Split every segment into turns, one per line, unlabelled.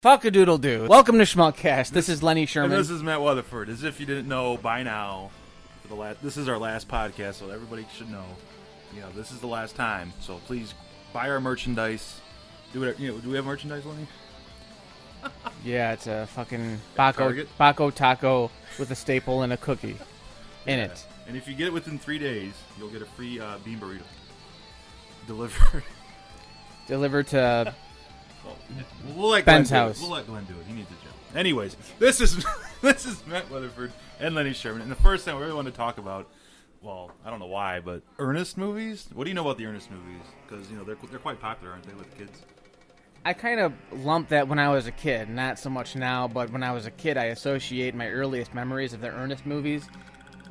Fuck-a-doodle-doo. Welcome to Schmuckast. This is Lenny Sherman.
And this is Matt Weatherford. As if you didn't know by now, this is our last podcast, so everybody should know. You know, this is the last time. So please buy our merchandise. Do we have merchandise, Lenny?
Yeah, it's a fucking Baco taco with a staple and a cookie in it.
And if you get it within 3 days, you'll get a free bean burrito delivered
to
we'll let
Ben's
Glenn
house.
We'll let Glenn do it. He needs a job. Anyways, this is Matt Weatherford and Lenny Sherman. And the first thing we really want to talk about, well, I don't know why, but Ernest movies. What do you know about the Ernest movies? Because they're quite popular, aren't they, with kids?
I kind of lumped that when I was a kid, not so much now, but when I was a kid, I associate my earliest memories of the Ernest movies.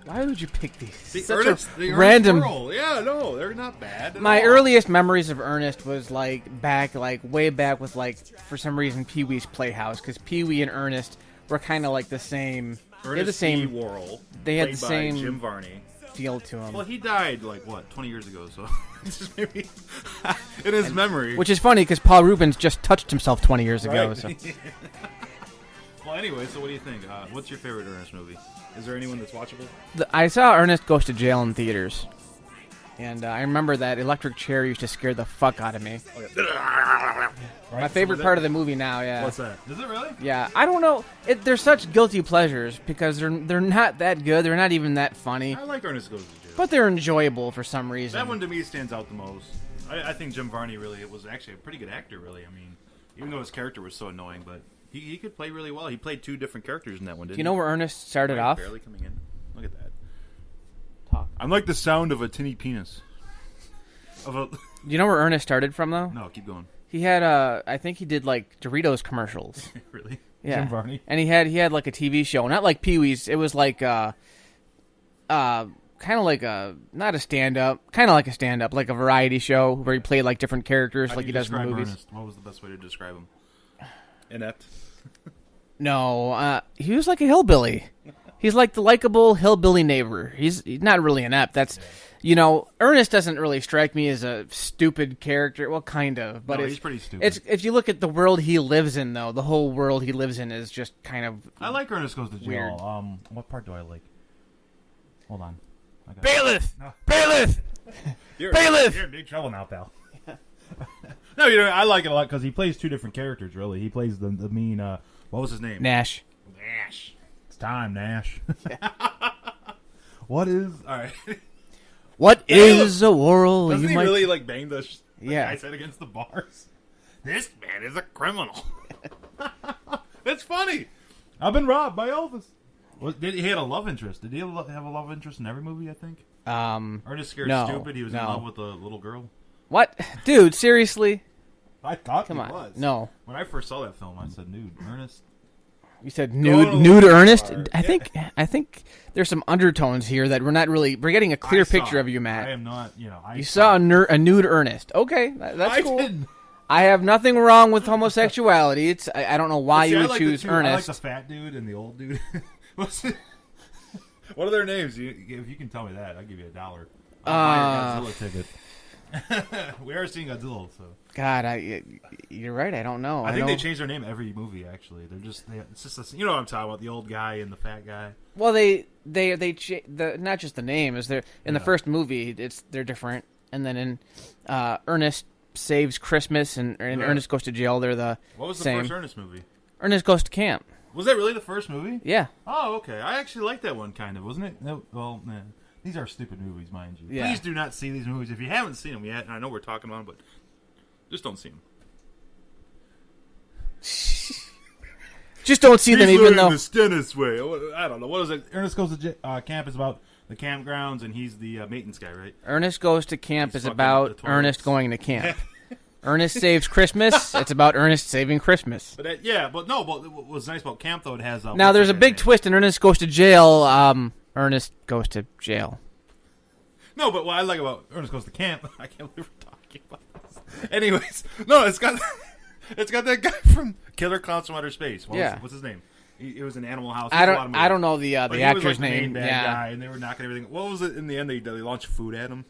Why would you pick these?
The
Ernest
random. Yeah, no, they're not bad.
My earliest memories of Ernest was way back with for some reason Pee-wee's Playhouse, because Pee-wee and Ernest were kind of like the same.
Ernest Worrell.
They had the same
by Jim Varney.
Feel to him.
Well, he died 20 years ago, so it's just maybe in his memory.
Which is funny because Paul Rubens just touched himself 20 years ago.
Right?
So.
Well, anyway, so what do you think? What's your favorite Ernest movie? Is there anyone that's watchable?
I saw Ernest Goes to Jail in theaters. And I remember that electric chair used to scare the fuck out of me.
Okay.
Right, my favorite part of the movie now, yeah.
What's that? Is it really?
Yeah, I don't know. They're such guilty pleasures because they're not that good. They're not even that funny.
I like Ernest Goes to Jail.
But they're enjoyable for some reason.
That one to me stands out the most. I think Jim Varney really was actually a pretty good actor, really. I mean, even though his character was so annoying, but he could play really well. He played two different characters in that one, didn't he?
Do you know where Ernest started off?
Barely coming in. Look at that.
Talk.
I'm like the sound of a tinny penis.
Do you know where Ernest started from, though?
No, keep going.
He had I think he did Doritos commercials.
Really?
Yeah.
Jim Varney?
And he had a TV show, not like Pee-wee's. It was kind of like not a stand-up, kind of like a stand-up, like a variety show where he played different characters like he does in the movies.
Ernest? What was the best way to describe him? Inept?
No, he was like a hillbilly. He's like the likable hillbilly neighbor. He's not really inept. That's, Ernest doesn't really strike me as a stupid character. Well, kind of, but
he's pretty stupid.
If you look at the world he lives in, though, the whole world he lives in is just kind of.
I like Ernest Goes to Jail.
Weird.
What part do I like? Hold on.
Bailiff!
No.
Bailiff! Bailiff!
You're in big trouble now, pal. No, I like it a lot because he plays two different characters, really. He plays the mean, what was his name?
Nash.
It's time, Nash. What is... All right.
What is a world?
Doesn't he really, bang the guy's head against the bars? This man is a criminal. That's funny. I've been robbed by Elvis. He had a love interest. Did he have a love interest in every movie, I think? Ernest Scared Stupid, he was in love with a little girl.
What? Dude, seriously?
I thought
Come
he
on.
was.
No.
When I first saw that film, I said, nude, Ernest.
You said nude Ernest? I think there's some undertones here that we're getting a clear picture of you, Matt.
I am not,
You saw a nude Ernest. Okay, that's cool.
Didn't.
I have nothing wrong with homosexuality. I don't know why you would choose Ernest.
I like the fat dude and the old dude. What are their names? If you can tell me that, I'll give you $1. I'll buy your Godzilla ticket. We are seeing Godzilla, so.
God, you're right. I don't know.
I think they change their name every movie. Actually, it's just you know what I'm talking about, the old guy and the fat guy.
Well, not just the name is there in the first movie. They're different, and then in Ernest Saves Christmas and Ernest Goes to Jail, they're the
What was the
same.
first Ernest movie?
Ernest Goes to Camp.
Was that really the first movie?
Yeah.
Oh, okay. I actually liked that one, kind of, wasn't it? No, well, man. These are stupid movies, mind you.
Yeah.
Please do not see these movies. If you haven't seen them yet, and I know we're talking about them, but just don't see them.
Just don't see them, even though...
the Stennis way. I don't know. What is it? Ernest Goes to Camp is about the campgrounds, and he's the maintenance guy, right?
Ernest Goes to Camp is about Ernest going to camp. Ernest Saves Christmas. It's about Ernest saving Christmas.
But what was nice about camp, though, it has...
now, there's a big twist in Ernest Goes to Jail. Ernest Goes to Jail.
No, but what I like about Ernest Goes to Camp, I can't believe we're talking about this. Anyways, no, it's got that guy from Killer Clowns from Outer Space. What's his name? It was an Animal House.
I don't know the actor's name.
He was the main bad guy, and they were knocking everything. What was it in the end? They launched food at him.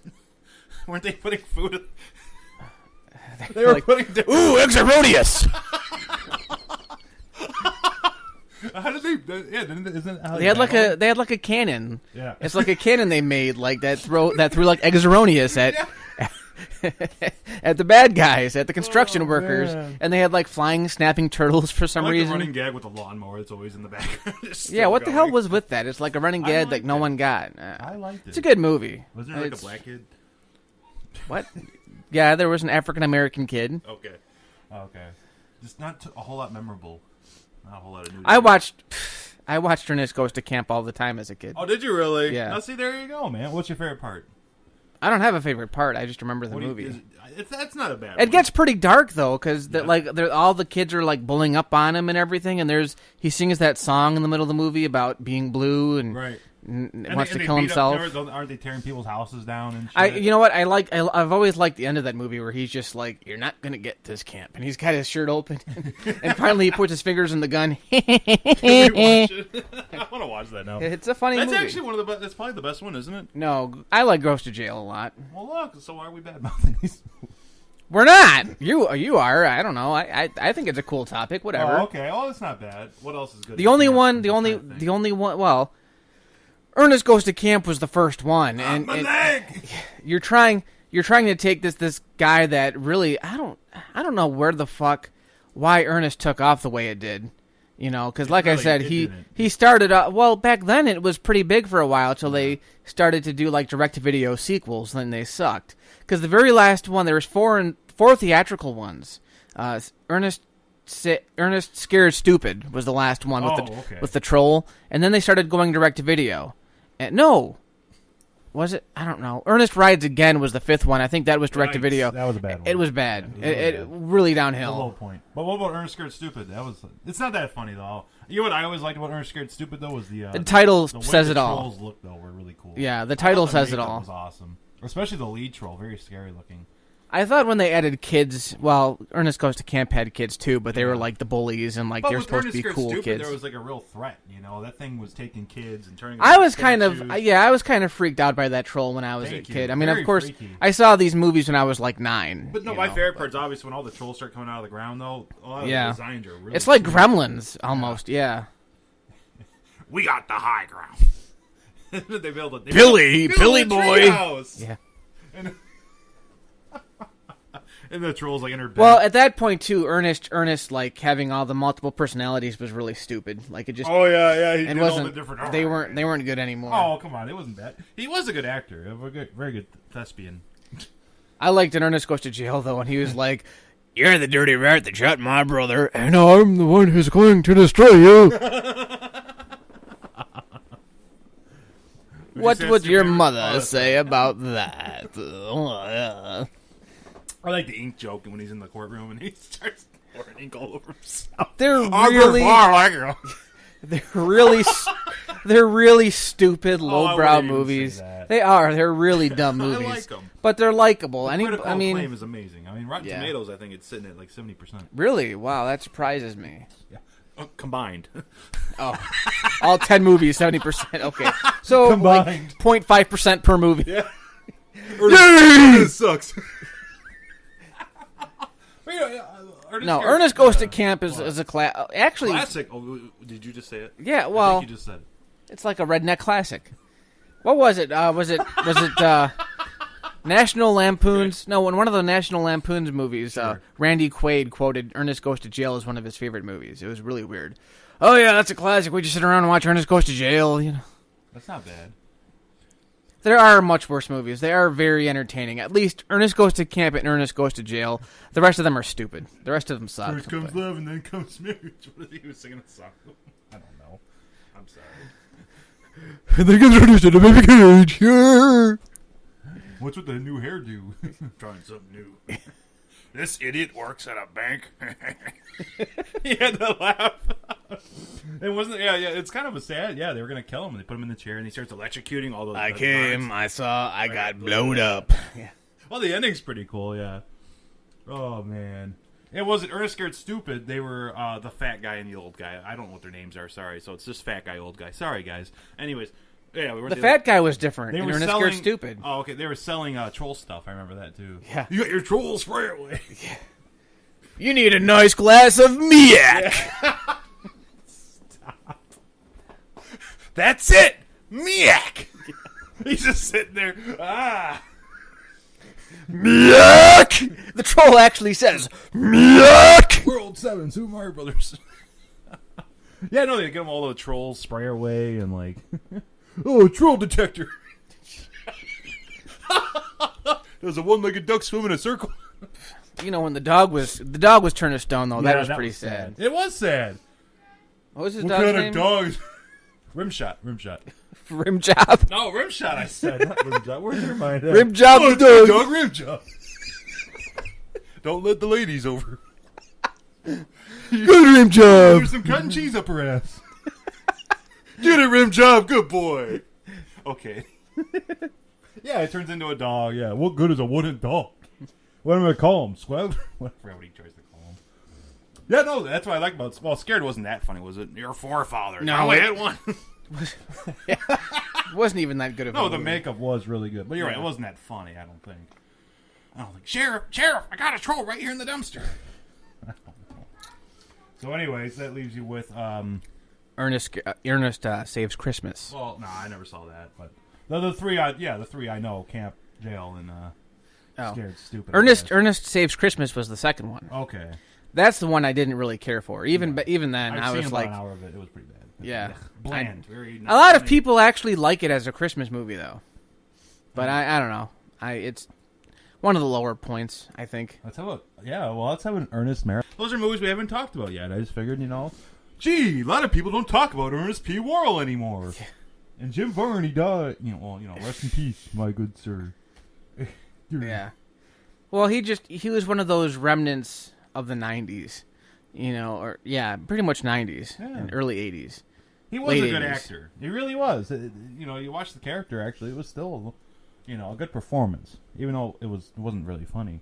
Weren't they putting food? They were putting.
Ooh, eggs are rodius.
How did they? Yeah, isn't how
they had like a cannon.
Yeah,
it's like a cannon they made like that threw like eggs erroneous at. At the bad guys, at the construction workers, and they had like flying, snapping turtles for some reason.
The running gag with the lawnmower that's always in the background.
Yeah, what the hell was with that? It's like a running gag that no one got.
I liked it.
It's a good movie.
Was there like a black kid?
What? Yeah, there was an African American kid.
Okay. Just not a whole lot memorable. Not a whole lot of new.
I watched Ernest Goes to Camp all the time as a kid.
Oh, did you really?
Yeah.
Now see, there you go, man. What's your favorite part?
I don't have a favorite part. I just remember the movie.
That's not a bad one.
It gets pretty dark though, because all the kids are like bullying up on him and everything, and he sings that song in the middle of the movie about being blue and
right.
Wants to kill himself.
Aren't they tearing people's houses down and shit?
You know what? I've always liked the end of that movie where he's just like, "You're not gonna get this camp," and he's got his shirt open, and finally he puts his fingers in the gun.
I want to watch that now.
It's a funny movie.
That's actually one of the best. That's probably the best one, isn't it?
No, I like Goes to Jail a lot.
Well, look. So why are we bad mouthing these movies?
We're not. You are. I don't know. I think it's a cool topic. Whatever.
Oh, okay. Oh, it's not bad. What else is good?
The only one. Well, Ernest Goes to Camp was the first one, and
my leg!
You're trying to take this guy that really I don't know why Ernest took off the way it did, because like I said, he started back then it was pretty big for a while till they started to do like direct-to-video sequels, then they sucked. Because the very last one, there was four theatrical ones. Ernest Scared Stupid was the last one with the troll, and then they started going direct-to-video. No, was it? I don't know. Ernest Rides Again was the fifth one. I think that was direct-to-video.
That was a bad one.
It was bad. It really downhill.
A low point. But what about Ernest Scared Stupid? It's not that funny though. You know what I always liked about Ernest Scared Stupid though was the
title says it all.
The trolls look though were really cool.
Yeah, the title says it all.
Was awesome, especially the lead troll, very scary looking.
I thought when they added kids, Ernest Goes to Camp had kids too, but they were like the bullies and like they're supposed to be cool kids.
There was like a real threat, that thing was taking kids and turning.
I was kind of freaked out by that troll when I was a kid. I mean, of course, I saw these movies when I was like 9.
But no, my favorite part's obviously when all the trolls start coming out of the ground, though. A lot of the designs are really.
It's like Gremlins almost, yeah.
We got the high ground. They built a
Billy boy.
House.
Yeah.
And the trolls like in her bed.
Well, at that point too, Ernest like having all the multiple personalities was really stupid. Like it just.
Oh yeah. He
did
all the different.
They weren't good anymore.
Oh come on, it wasn't bad. He was a good actor, very good thespian.
I liked in Ernest Goes to Jail though, and he was like, "You're the dirty rat that shot my brother, and I'm the one who's going to destroy you." What would your mother say about that?
I like the ink joke when he's in the courtroom and he starts pouring ink all over himself.
They're really stupid lowbrow movies. They are. They're really dumb movies.
I like them.
But they're likable.
Critical acclaim is amazing. I mean, Rotten Tomatoes, I think it's sitting at like 70%.
Really? Wow, that surprises me.
Yeah. Combined.
Oh, all 10 movies, 70%. Okay, so
combined.
Like 0.5% per movie.
Yeah. It sucks.
Ernest Goes to Camp is a
classic. Oh, did you just say it?
Yeah, well,
I think you just said it.
It's like a redneck classic. What was it? Was it National Lampoon's? No, in one of the National Lampoon's movies, Randy Quaid quoted Ernest Goes to Jail as one of his favorite movies. It was really weird. Oh yeah, that's a classic. We just sit around and watch Ernest Goes to Jail.
That's not bad.
There are much worse movies. They are very entertaining. At least Ernest Goes to Camp and Ernest Goes to Jail. The rest of them are stupid. The rest of them suck.
First comes love and then comes marriage. He was singing a song. I don't know. I'm sorry.
And then gets Ernest in a baby cage. Yeah.
What's with the new hairdo? Trying something new. This idiot works at a bank. He had to laugh. It wasn't. Yeah. It's kind of a sad. Yeah, they were gonna kill him, and they put him in the chair, and he starts electrocuting all those.
I came. I saw. I got blown up. Yeah.
Well, the ending's pretty cool. Yeah. Oh man, it wasn't Ernest Scared Stupid. They were the fat guy and the old guy. I don't know what their names are. Sorry. So it's just fat guy, old guy. Sorry, guys. Anyways. Yeah,
the fat guy was different.
They were
Ernest
selling,
Scared Stupid.
Oh, okay. They were selling troll stuff. I remember that too.
Yeah.
You got your troll spray away.
You need a nice glass of Miak.
Stop. That's it! Miak! He's just sitting there.
Miak! The troll actually says, Miak!
World 7, Super Mario Brothers. Yeah, no, they get them all the trolls spray away and like, oh, troll detector. There's a one-legged duck swimming in a circle.
You know, when the dog was turned to stone, though, that was pretty sad.
It was sad.
What was his
What
dog's
kind
name?
of dog? Rimshot.
Rim Job.
No, Rimshot, I said. Not Rimshot. Where's your mind at?
Rim Job
Oh,
the dog.
dog Rimshot. Don't let the ladies over.
Good Rim Job.
There's some cotton cheese up her ass. Get it, Rim Job. Good boy. Okay. Yeah, it turns into a dog. Yeah, what good is a wooden dog? What am I going to call him? Squab? I forgot what he tries to call him. Yeah, no, that's what I like about... Well, Scared wasn't that funny, was it? Your forefather.
No,
I had one.
It wasn't even that good of a
No, the
movie.
makeup was really good. But you're right, it wasn't that funny, I don't think. Sheriff, I got a troll right here in the dumpster. So anyways, that leaves you with...
Ernest Saves Christmas.
Well, no, I never saw that, but... The three I know, Camp, Jail, and Scared Stupid.
Ernest Saves Christmas was the second one.
Okay.
That's the one I didn't really care for. Even then, I was like...
an hour of it. It was pretty bad.
Yeah.
Bland.
A lot of people actually like it as a Christmas movie, though. But I don't know. It's one of the lower points, I think.
Let's have an Ernest marathon. Those are movies we haven't talked about yet. I just figured, gee, a lot of people don't talk about Ernest P. Worrell anymore. And Jim Varney died. Rest in peace, my good sir.
Yeah. Well, he was one of those remnants of the 90s. Pretty much 90s and early 80s.
He was a good actor. He really was. You watch the character, actually, it was still, a good performance. Even though it wasn't really funny.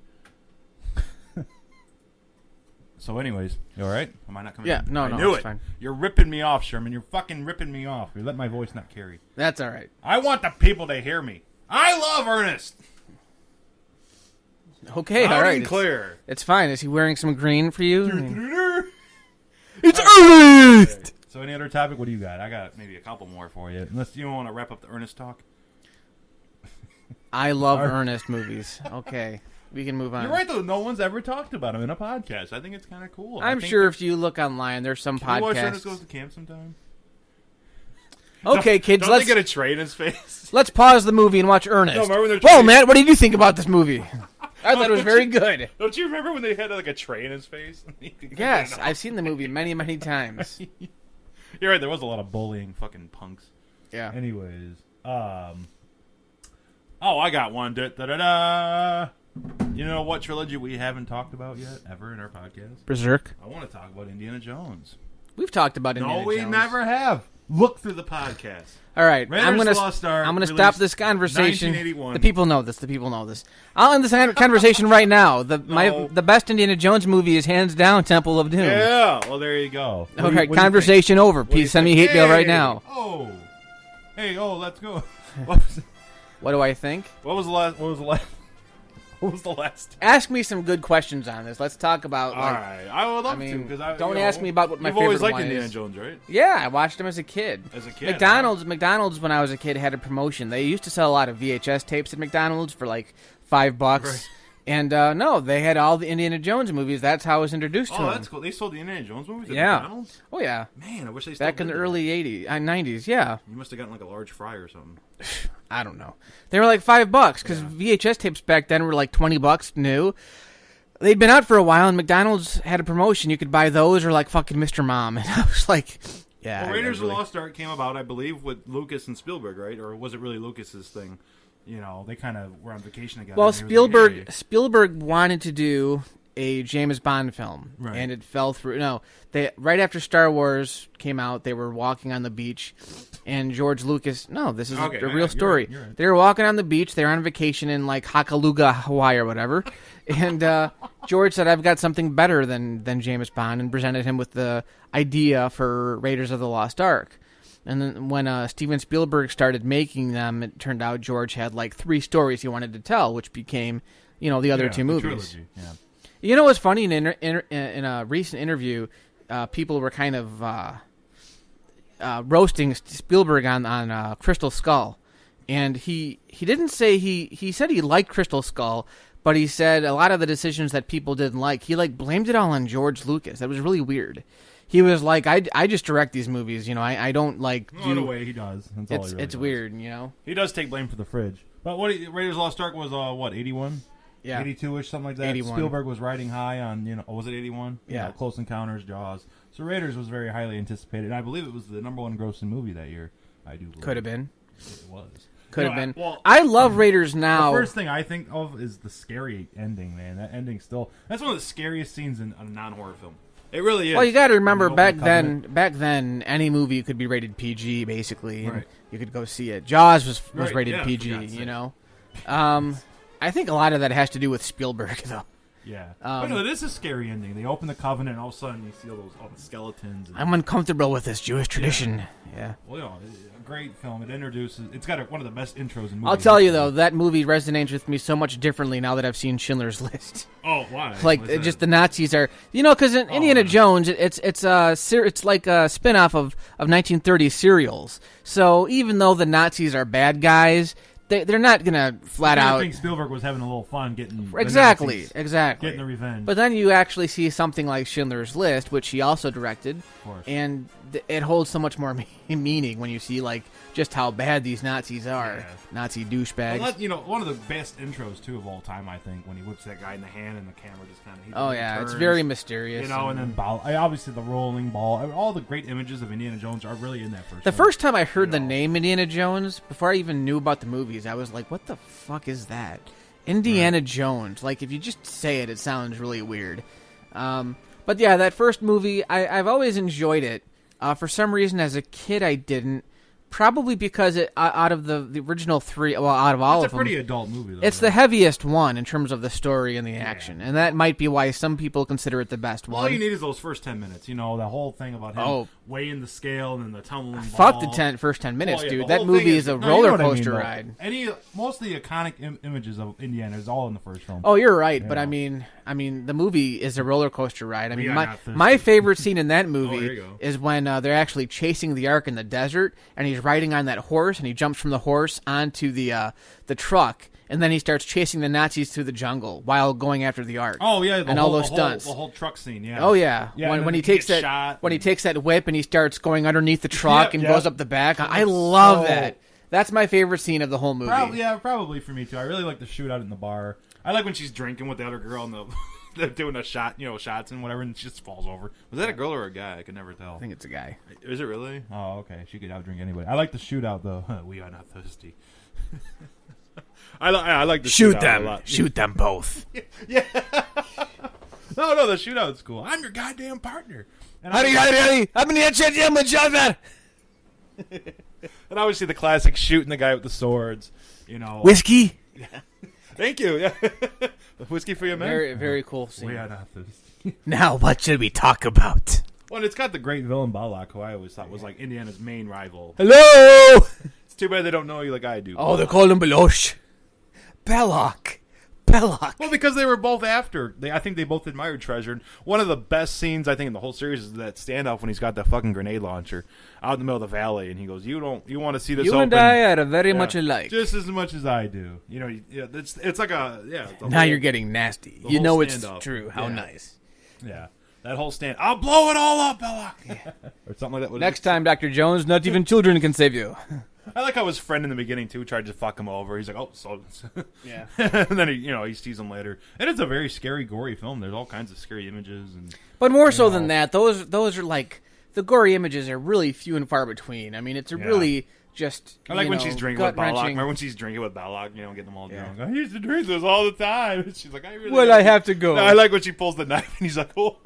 So anyways, you all right? Am I not coming?
Yeah,
in?
no,
I
no,
knew
it's
it.
fine.
You're ripping me off, Sherman. You're fucking ripping me off. You let my voice not carry.
That's all right.
I want the people to hear me. I love Ernest.
Okay, all right.
Clear.
It's fine. Is he wearing some green for you?
It's Ernest! So any other topic? What do you got? I got maybe a couple more for you. Unless you want to wrap up the Ernest talk.
I love Ernest movies. Okay. We can move on.
You're right, though. No one's ever talked about him in a podcast. I think it's kind of cool.
I'm sure if you look online, there's some podcasts.
Can you watch Ernest Goes to Camp sometime?
Okay, kids,
don't they get a tray in his face?
Let's pause the movie and watch Ernest.
No, remember when
Whoa, Matt, what did you think about this movie? I thought it was very good.
Don't you remember when they had like a tray in his face?
Yes, I've seen the movie many, many times.
You're right, there was a lot of bullying fucking punks.
Yeah.
Anyways, I got one. Da-da-da-da. You know what trilogy we haven't talked about yet, ever in our podcast?
Berserk.
I want to talk about Indiana Jones.
We've talked about Indiana Jones.
No, we never have. Look through the podcast.
All right,
I'm going to
stop this conversation.
1981.
The people know this. I'll end this conversation right now. The best Indiana Jones movie is hands down Temple of Doom.
Yeah, well, there you go.
All right, conversation over. Please send me hate mail right now.
Let's go.
What do I think?
What was the last?
Ask me some good questions on this. Let's talk about.
All right, I would love to. Because
don't ask me about what my favorite one is.
You've always liked Indiana Jones, right?
Yeah, I watched them as a kid. McDonald's when I was a kid had a promotion. They used to sell a lot of VHS tapes at McDonald's for like $5. Right. And they had all the Indiana Jones movies. That's how I was introduced to them.
Oh, that's cool. They sold the Indiana Jones movies at McDonald's?
Oh, yeah.
Man, I wish they still
back in the early 90s, yeah.
You must have gotten like a large fry or something.
I don't know. They were like $5 because VHS tapes back then were like $20 new. They'd been out for a while, and McDonald's had a promotion. You could buy those or like fucking Mr. Mom. And I was like, yeah.
Well, Raiders of the Lost Ark came about, I believe, with Lucas and Spielberg, right? Or was it really Lucas's thing? They kind of were on vacation together.
Well, Spielberg wanted to do a James Bond film,
right.
And it fell through. No, right after Star Wars came out, they were walking on the beach, and George Lucas. No, this is a real story. You're right. They were walking on the beach. They were on vacation in like Honolulu, Hawaii, or whatever. And George said, "I've got something better than James Bond," and presented him with the idea for Raiders of the Lost Ark. And then when Steven Spielberg started making them, it turned out George had like 3 stories he wanted to tell, which became, the other 2 movies.
Trilogy. Yeah.
You know what's funny? In a recent interview, people were kind of roasting Spielberg on Crystal Skull, and he didn't say he said he liked Crystal Skull, but he said a lot of the decisions that people didn't like, he like blamed it all on George Lucas. That was really weird. He was like, I just direct these movies, I don't like.
In a way, he does. That's all he really
it's
does.
weird,
He does take blame for the fridge. But Raiders of the Lost Ark was 81?
Yeah,
82-ish, something like that.
81.
Spielberg was riding high on was it 81?
Yeah,
Close Encounters, Jaws. So Raiders was very highly anticipated, and I believe it was the number one grossing movie that year. I do believe.
Could have been.
It was.
Could have been. I love Raiders now.
The first thing I think of is the scary ending, man. That ending that's one of the scariest scenes in a non-horror film. It really is.
Well, you got to remember back then, any movie could be rated PG, basically. And you could go see it. Jaws was rated PG, I think a lot of that has to do with Spielberg, though.
Yeah. But no, it is a scary ending. They open the covenant, and all of a sudden you see all the skeletons.
I'm uncomfortable with this Jewish tradition. Yeah.
Well, a great film. It's got one of the best intros in movies.
I'll tell you, though, that movie resonates with me so much differently now that I've seen Schindler's List.
Oh, why?
Like, just the Nazis are... because in Indiana Jones, it's like a spin-off of 1930s serials. So even though the Nazis are bad guys... They're not gonna flat out.
I think Spielberg was having a little fun getting
exactly
getting the revenge.
But then you actually see something like Schindler's List, which he also directed, and it holds so much more meaning when you see like just how bad these Nazis are, Nazi douchebags.
Well, one of the best intros too of all time, I think, when he whips that guy in the hand and the camera just kind of.
Oh yeah, turns, it's very mysterious.
And then obviously the rolling ball, all the great images of Indiana Jones are really in that first.
The first time I heard the name Indiana Jones, before I even knew about the movies, I was like, what the fuck is that? Indiana Jones. Like, if you just say it, it sounds really weird. But yeah, that first movie, I've always enjoyed it. For some reason, as a kid, I didn't. Probably because out of the original three, out of all of them,
it's a pretty adult movie, though.
It's the heaviest one in terms of the story and the action, and that might be why some people consider it the best one.
All you need is those first 10 minutes. The whole thing about him weighing the scale and then the tumbling ball.
Fuck the first 10 minutes, dude. That movie is a roller coaster ride.
Most of the iconic images of Indiana is all in the first film.
Oh, you're right, but I mean, the movie is a roller coaster ride. I mean, my favorite scene in that movie is when they're actually chasing the Ark in the desert, and he's riding on that horse, and he jumps from the horse onto the truck, and then he starts chasing the Nazis through the jungle while going after the Ark.
Oh yeah,
all those stunts.
The whole truck scene. Yeah.
Oh yeah. When he takes that whip and he starts going underneath the truck and goes up the back. I love that. That's my favorite scene of the whole movie.
Probably for me too. I really like the shootout in the bar. I like when she's drinking with the other girl and they're doing a shot, shots and whatever, and she just falls over. Was that a girl or a guy? I could never tell.
I think it's a guy.
Is it really? Oh, okay. She could outdrink anybody. I like the shootout though. We are not thirsty. I like the
shoot
shootout
them.
A lot.
Shoot them both.
Yeah. No, the shootout's cool. I'm your goddamn partner. And and obviously the classic shooting the guy with the swords.
Whiskey.
Yeah. Thank you. Yeah. Whiskey for your men.
Very, very cool scene.
We are not thirsty.
Now, what should we talk about?
Well, it's got the great villain Balak, who I always thought was like Indiana's main rival.
Hello.
It's too bad they don't know you like I do.
Oh, they call him Belosh. Belloc.
Well, because they were both after. I think they both admired Treasure. And one of the best scenes I think in the whole series is that standoff when he's got that fucking grenade launcher out in the middle of the valley, and he goes, "You want to see this?
You
open?
and I are very much alike,
just as much as I do." It's like
now you're getting nasty. You know it's true. How nice.
Yeah. That whole stand, I'll blow it all up, Belloc. Or something like that.
Next time, Dr. Jones, not even children can save you.
I like how his friend in the beginning, too, tried to fuck him over. He's like, oh, so...
Yeah.
And then, he sees him later. And it's a very scary, gory film. There's all kinds of scary images.
But more so than that, those are like... The gory images are really few and far between. I mean, it's really just...
I like when she's drinking with Balak. Remember when she's drinking with Balak, getting them all drunk? I used to drink this all the time. And she's like,
I have to go.
No, I like when she pulls the knife and he's like, oh...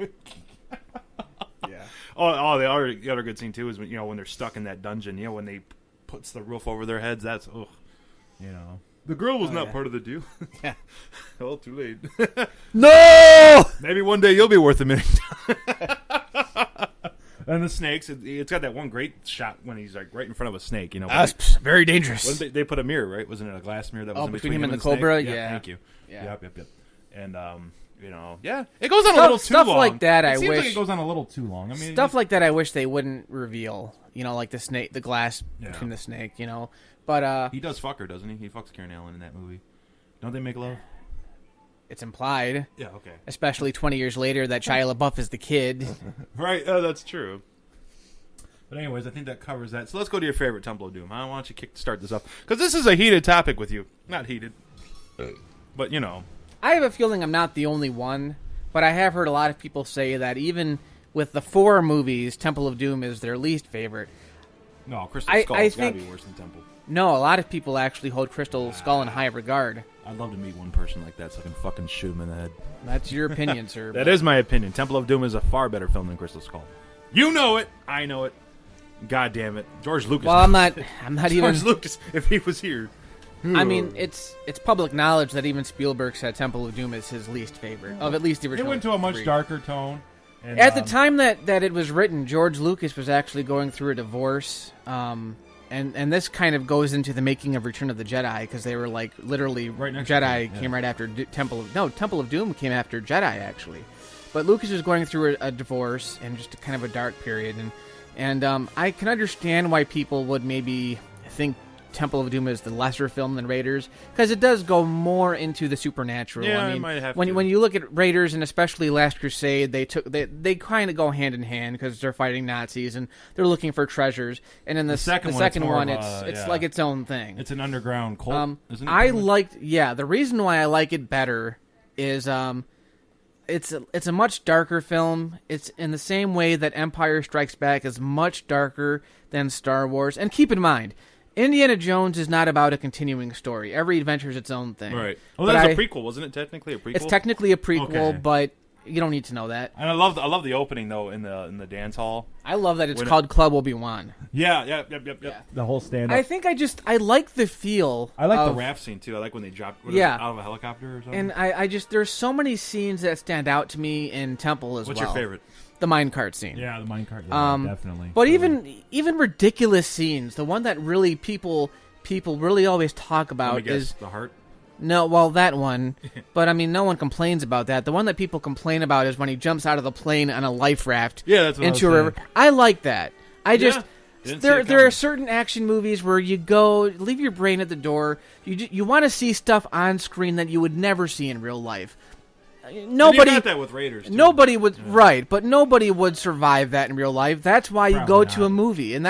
Yeah.
Oh, the other good scene, too, is when they're stuck in that dungeon, when they... puts the roof over their heads. That's the girl was not part of the deal.
Yeah.
Well, too late.
No.
Maybe one day you'll be worth a minute. And the snakes. It's got that one great shot when he's like right in front of a snake.
Asps, very dangerous.
They put a mirror, right? Wasn't it a glass mirror that was in
between him and the cobra?
Yeah. Thank you.
Yeah.
Yep. And Yeah, it goes on a little too long.
Stuff like that,
it seems like it goes on a little too long. I mean,
stuff like that, I wish they wouldn't reveal. Like the snake, the glass between the snake. But
he does fuck her, doesn't he? He fucks Karen Allen in that movie. Don't they make love?
It's implied.
Yeah, okay.
Especially 20 years later that Shia LaBeouf is the kid.
Right, that's true. But anyways, I think that covers that. So let's go to your favorite Temple of Doom. Why don't you start this up? Because this is a heated topic with you. Not heated. But,
I have a feeling I'm not the only one, but I have heard a lot of people say that even with the 4 movies, Temple of Doom is their least favorite.
No, Crystal Skull's got to be worse than Temple.
No, a lot of people actually hold Crystal Skull in high regard.
I'd love to meet one person like that so I can fucking shoot him in the head.
That's your opinion, sir.
That is my opinion. Temple of Doom is a far better film than Crystal Skull. You know it. I know it. God damn it. George Lucas.
Well, I'm not even...
George Lucas, if he was here.
I mean, it's public knowledge that even Spielberg said Temple of Doom is his least favorite, of at least the original.
It went to a much darker tone. And,
at the time that it was written, George Lucas was actually going through a divorce, and this kind of goes into the making of Return of the Jedi, because they were like literally
right next
Jedi came right after Temple of Doom came after Jedi actually, but Lucas was going through a divorce and just kind of a dark period, and I can understand why people would maybe think Temple of Doom is the lesser film than Raiders, because it does go more into the supernatural.
Yeah,
I mean,
it might have
when you look at Raiders and especially Last Crusade, they kind of go hand in hand because they're fighting Nazis and they're looking for treasures. And in the second one, it's like its own thing.
It's an underground cult. Isn't
it? The reason why I like it better is it's a much darker film. It's in the same way that Empire Strikes Back is much darker than Star Wars. And keep in mind, Indiana Jones is not about a continuing story. Every adventure is its own thing.
Right. Well, that's a prequel, wasn't it? Technically a prequel.
It's technically a prequel, but you don't need to know that.
And I love the opening though in the dance hall.
I love that it's called Club Obi-Wan.
Yeah. The whole stand up.
I think I like the feel.
I like the raft scene too. I like when they drop out of a helicopter or something.
And I just there's so many scenes that stand out to me in Temple as
What's
well.
What's your favorite?
The minecart scene.
Yeah, the minecart. Yeah, definitely.
But even ridiculous scenes, the one that really people really always talk about is
the heart.
No, well, that one. But, I mean, no one complains about that. The one that people complain about is when he jumps out of the plane on a life raft into a river. I like that. There are certain action movies where you go, leave your brain at the door. You want to see stuff on screen that you would never see in real life. Nobody
you got that with Raiders. Too.
Nobody would but nobody would survive that in real life. That's why you go to a movie, and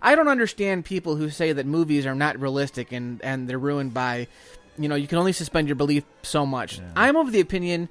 I don't understand people who say that movies are not realistic and they're ruined by, you can only suspend your belief so much. Yeah. I'm of the opinion.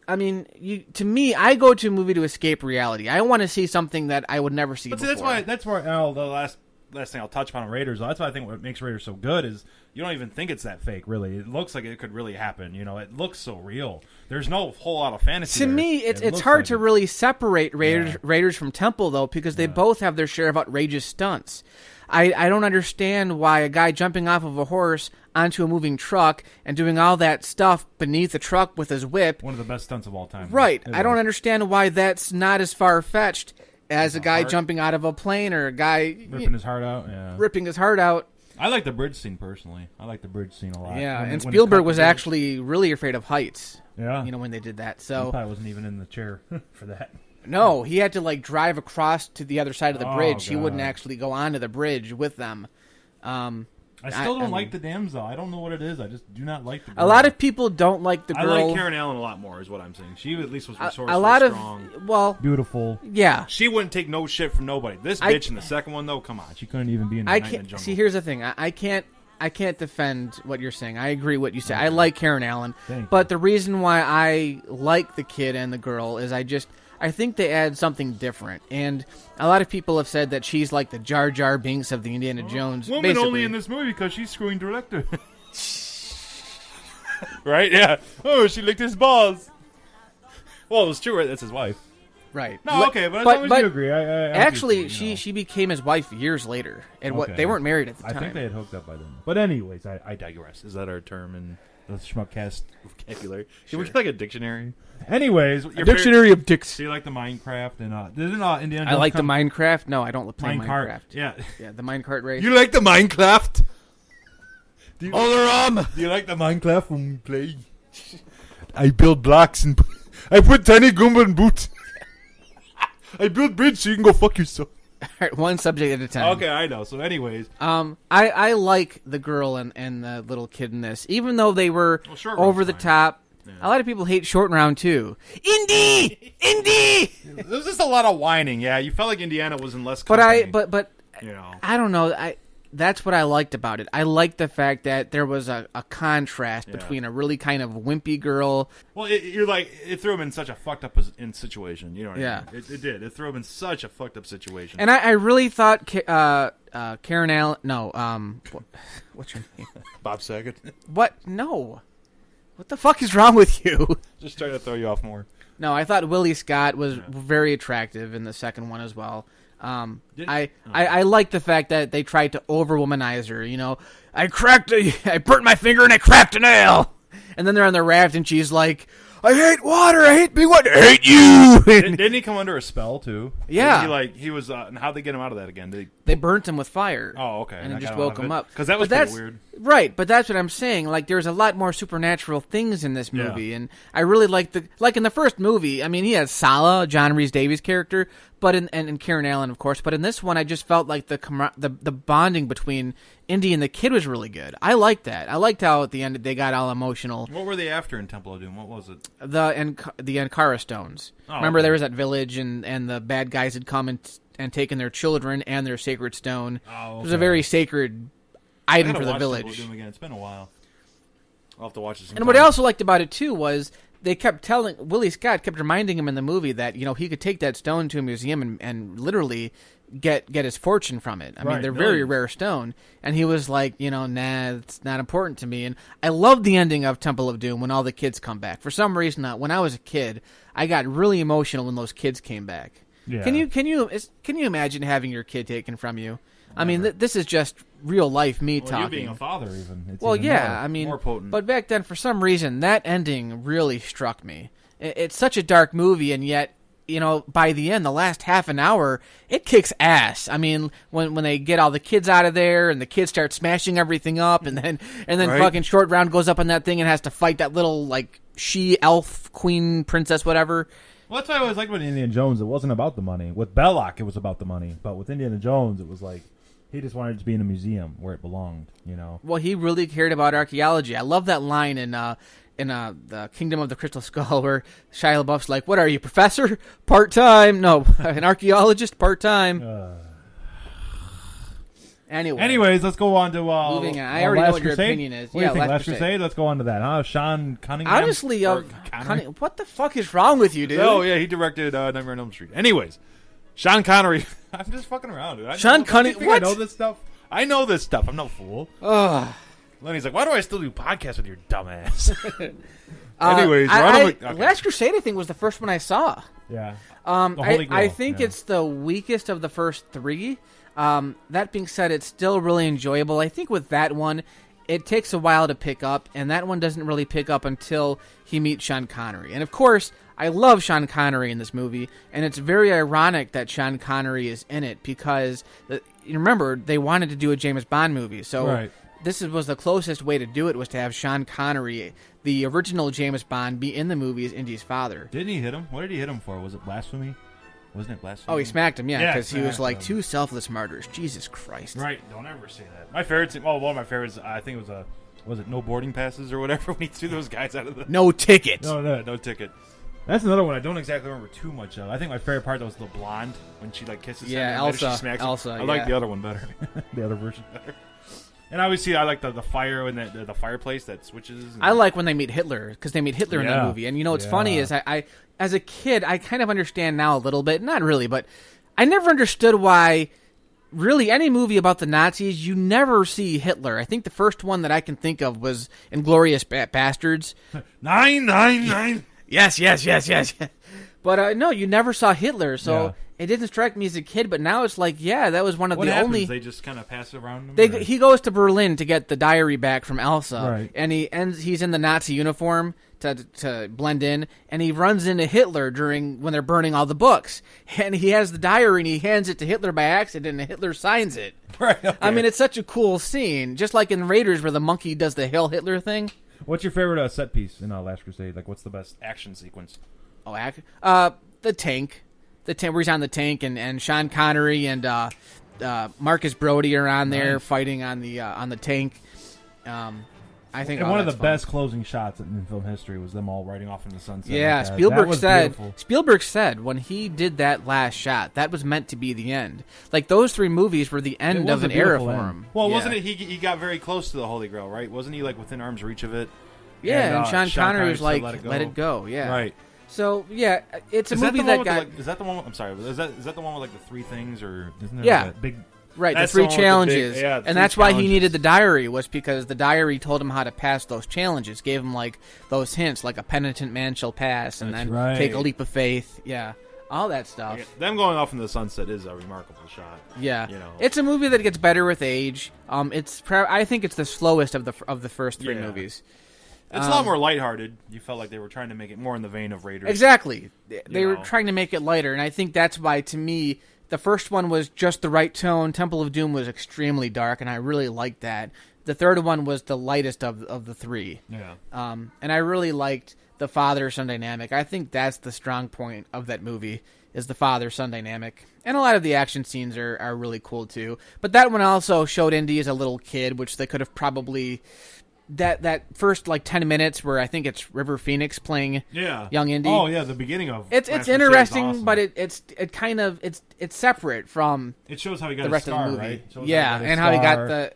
I mean, to me, I go to a movie to escape reality. I want to see something that I would never see before.
That's why the last thing I'll touch upon on Raiders. That's why I think what makes Raiders so good is you don't even think it's that fake. Really, it looks like it could really happen. It looks so real. There's no whole lot of fantasy.
To me, it's hard to really separate Raiders from Temple though, because they both have their share of outrageous stunts. I don't understand why a guy jumping off of a horse onto a moving truck and doing all that stuff beneath the truck with his whip.
One of the best stunts of all time.
Right. I don't understand why that's not as far-fetched as a guy jumping out of a plane or a guy
ripping his heart out. Yeah.
Ripping his heart out.
I like the bridge scene personally. I like the bridge scene a lot.
Yeah, and Spielberg was actually really afraid of heights.
Yeah.
When they did that. So
he probably wasn't even in the chair for that.
No, he had to drive across to the other side of the bridge. God. He wouldn't actually go onto the bridge with them.
I still don't like the damsel. I don't know what it is. I just do not like the girl.
A lot of people don't like the girl.
I like Karen Allen a lot more, is what I'm saying. She at least was resourceful, strong.
Beautiful. Yeah.
She wouldn't take no shit from nobody. This bitch in the second one, though, come on. She couldn't even be in the Night in the Jungle.
See, here's the thing. I can't defend what you're saying. I agree what you say. Okay. I like Karen Allen. But the reason why I like the kid and the girl is I think they add something different. And a lot of people have said that she's like the Jar Jar Binks of the Indiana Jones.
Woman
basically.
Only in this movie because she's screwing director. Right? Yeah. Oh, she licked his balls. Well, it was true, right? That's his wife.
Right.
No, okay, but as long as you agree. I
actually, she became his wife years later. And they weren't married at the time.
I think they had hooked up by then. But anyways, I digress. Is that our term in the Schmuckast vocabulary?
Sure.
Would you like a dictionary? Anyways,
a dictionary of dicks.
Do you like the Minecraft and didn't Indiana Jones?
I like the Minecraft. No, I don't play Minecraft.
Yeah,
the minecart race.
You like the Minecraft? Do you like the Minecraft when we play? I build blocks and I put tiny Goomba in boots. I build bridge so you can go fuck yourself.
All right, one subject at a time.
Okay, I know. So, anyways,
I like the girl and the little kid in this, even though they were over the top. Yeah. A lot of people hate Short Round too. Indy.
There was just a lot of whining. Yeah, you felt like Indiana was in less company.
But you know, I don't know. That's what I liked about it. I liked the fact that there was a contrast between a really kind of wimpy girl.
Well, it threw him in such a fucked up situation. You know what I mean? It did. It threw him in such a fucked up situation.
And I really thought Karen Allen. No, what's her name?
Bob Saget.
What? No. What the fuck is wrong with you?
Just trying to throw you off more.
No, I thought Willie Scott was very attractive in the second one as well. I like the fact that they tried to over-womanize her. You know, I burnt my finger and I cracked a nail. And then they're on the raft and she's like, I hate water. I hate being water. I hate you.
Didn't he come under a spell too?
Yeah.
He was. And how'd they get him out of that again?
They burnt him with fire.
Oh, okay.
And then just woke him up.
Because that was pretty weird.
Right, but that's what I'm saying. Like, there's a lot more supernatural things in this movie, and I really like in the first movie. I mean, he had Sala, John Rhys-Davies' character, but and Karen Allen, of course. But in this one, I just felt like the bonding between Indy and the kid was really good. I liked that. I liked how at the end they got all emotional.
What were they after in Temple of Doom? What was it?
The Ankara stones. Remember, there was that village, and the bad guys had come and taken their children and their sacred stone.
Oh, okay.
It was a very sacred item for the village.
Temple of Doom again. It's been a while. I'll have to watch it sometime.
And what I also liked about it too was they kept Willie Scott kept reminding him in the movie that he could take that stone to a museum and literally get his fortune from it. I mean, they're very rare stone, and he was like, nah, it's not important to me. And I love the ending of Temple of Doom when all the kids come back. For some reason, when I was a kid, I got really emotional when those kids came back. Yeah. Can you imagine having your kid taken from you? Never. I mean, this is just real life me talking.
You being a father, even. It's
more
potent.
But back then, for some reason, that ending really struck me. It's such a dark movie, and yet, by the end, the last half an hour, it kicks ass. I mean, when they get all the kids out of there, and the kids start smashing everything up, and then fucking Short Round goes up on that thing and has to fight that little she elf queen princess whatever.
Well, that's what I always liked about Indiana Jones. It wasn't about the money. With Belloc, it was about the money. But with Indiana Jones, it was like he just wanted it to be in a museum where it belonged.
Well, he really cared about archaeology. I love that line in the Kingdom of the Crystal Skull where Shia LaBeouf's like, "What are you, professor? Part-time? No, an archaeologist? Part-time."
Anyways, let's go on to
moving on. I already know what your opinion is.
What do you think, Last Crusade? Let's go on to that, huh? Sean Cunningham?
Honestly, what the fuck is wrong with you, dude?
Oh, yeah, he directed Nightmare on Elm Street. Anyways, Sean Connery. I'm just fucking around, dude.
Sean Cunningham.
What? I know this stuff. I'm no fool. Lenny's like, why do I still do podcasts with your dumb ass? Anyways,
Last Crusade, I think, was the first one I saw.
Yeah.
I think it's the weakest of the first three. That being said, it's still really enjoyable. I think with that one, it takes a while to pick up, and that one doesn't really pick up until he meets Sean Connery. And of course, I love Sean Connery in this movie, and it's very ironic that Sean Connery is in it because, remember, they wanted to do a James Bond movie, so this was the closest way to do it was to have Sean Connery, the original James Bond, be in the movie as Indy's father.
Didn't he hit him? What did he hit him for? Was it blasphemy? Wasn't it blasphemy?
Oh, he smacked him, because he was like, two selfless martyrs. Jesus Christ.
Right, don't ever say that. My favorite, one of my favorites, I think it was no boarding passes or whatever when he threw those guys out of the...
No ticket.
No ticket.
That's another one I don't exactly remember too much of. I think my favorite part was the blonde when she kisses him.
Yeah, Elsa.
She smacks
Elsa,
him. I like the other one better.
The other version better.
And obviously, I like the fire and the fireplace that switches.
I like when they meet Hitler, because they meet Hitler in that movie. And what's funny is I, as a kid, I kind of understand now a little bit. Not really, but I never understood why, really, any movie about the Nazis, you never see Hitler. I think the first one that I can think of was Inglourious Bastards.
999.
Yes. But no, you never saw Hitler, so... Yeah. It didn't strike me as a kid, but now it's like, that was one of the only...
They just kind of pass it around him?
He goes to Berlin to get the diary back from Elsa, and he's in the Nazi uniform to blend in, and he runs into Hitler when they're burning all the books. And he has the diary, and he hands it to Hitler by accident, and Hitler signs it.
Right. Okay.
I mean, it's such a cool scene, just like in Raiders where the monkey does the Hail Hitler thing.
What's your favorite set piece in Last Crusade? Like, what's the best action sequence?
The tank. The tank where he's on the tank, and Sean Connery and Marcus Brody are on there fighting on the tank. I think
one of the best closing shots in film history was them all riding off in the sunset.
Yeah,
like
Spielberg said when he did that last shot, that was meant to be the end. Like, those 3 movies were the end of an era for him.
Well, wasn't it? He got very close to the Holy Grail, right? Wasn't he like within arm's reach of it?
Yeah, and Sean Connery was like, "Let it go." Yeah,
right.
So yeah, it's a movie that got.
Is that the one? I'm sorry. Is that the one with like the 3 things, or isn't there
that
big?
Right, the 3 challenges, and that's why he needed the diary, was because the diary told him how to pass those challenges, gave him like those hints, like a penitent man shall pass, and then take a leap of faith. Yeah, all that stuff.
Yeah, them going off in the sunset is a remarkable shot.
Yeah, it's a movie that gets better with age. I think it's the slowest of the first 3 movies.
It's a lot more lighthearted. You felt like they were trying to make it more in the vein of Raiders.
Exactly, they were trying to make it lighter, and I think that's why, to me, the first one was just the right tone. Temple of Doom was extremely dark, and I really liked that. The third one was the lightest of the 3.
Yeah.
And I really liked the father-son dynamic. I think that's the strong point of that movie, is the father-son dynamic. And a lot of the action scenes are really cool, too. But that one also showed Indy as a little kid, which they could have probably... That first 10 minutes where I think it's River Phoenix playing young Indy.
Oh yeah, the beginning of
it's interesting, awesome. But it's separate from.
It shows how he got
the rest
scar,
of the movie,
right?
And how he got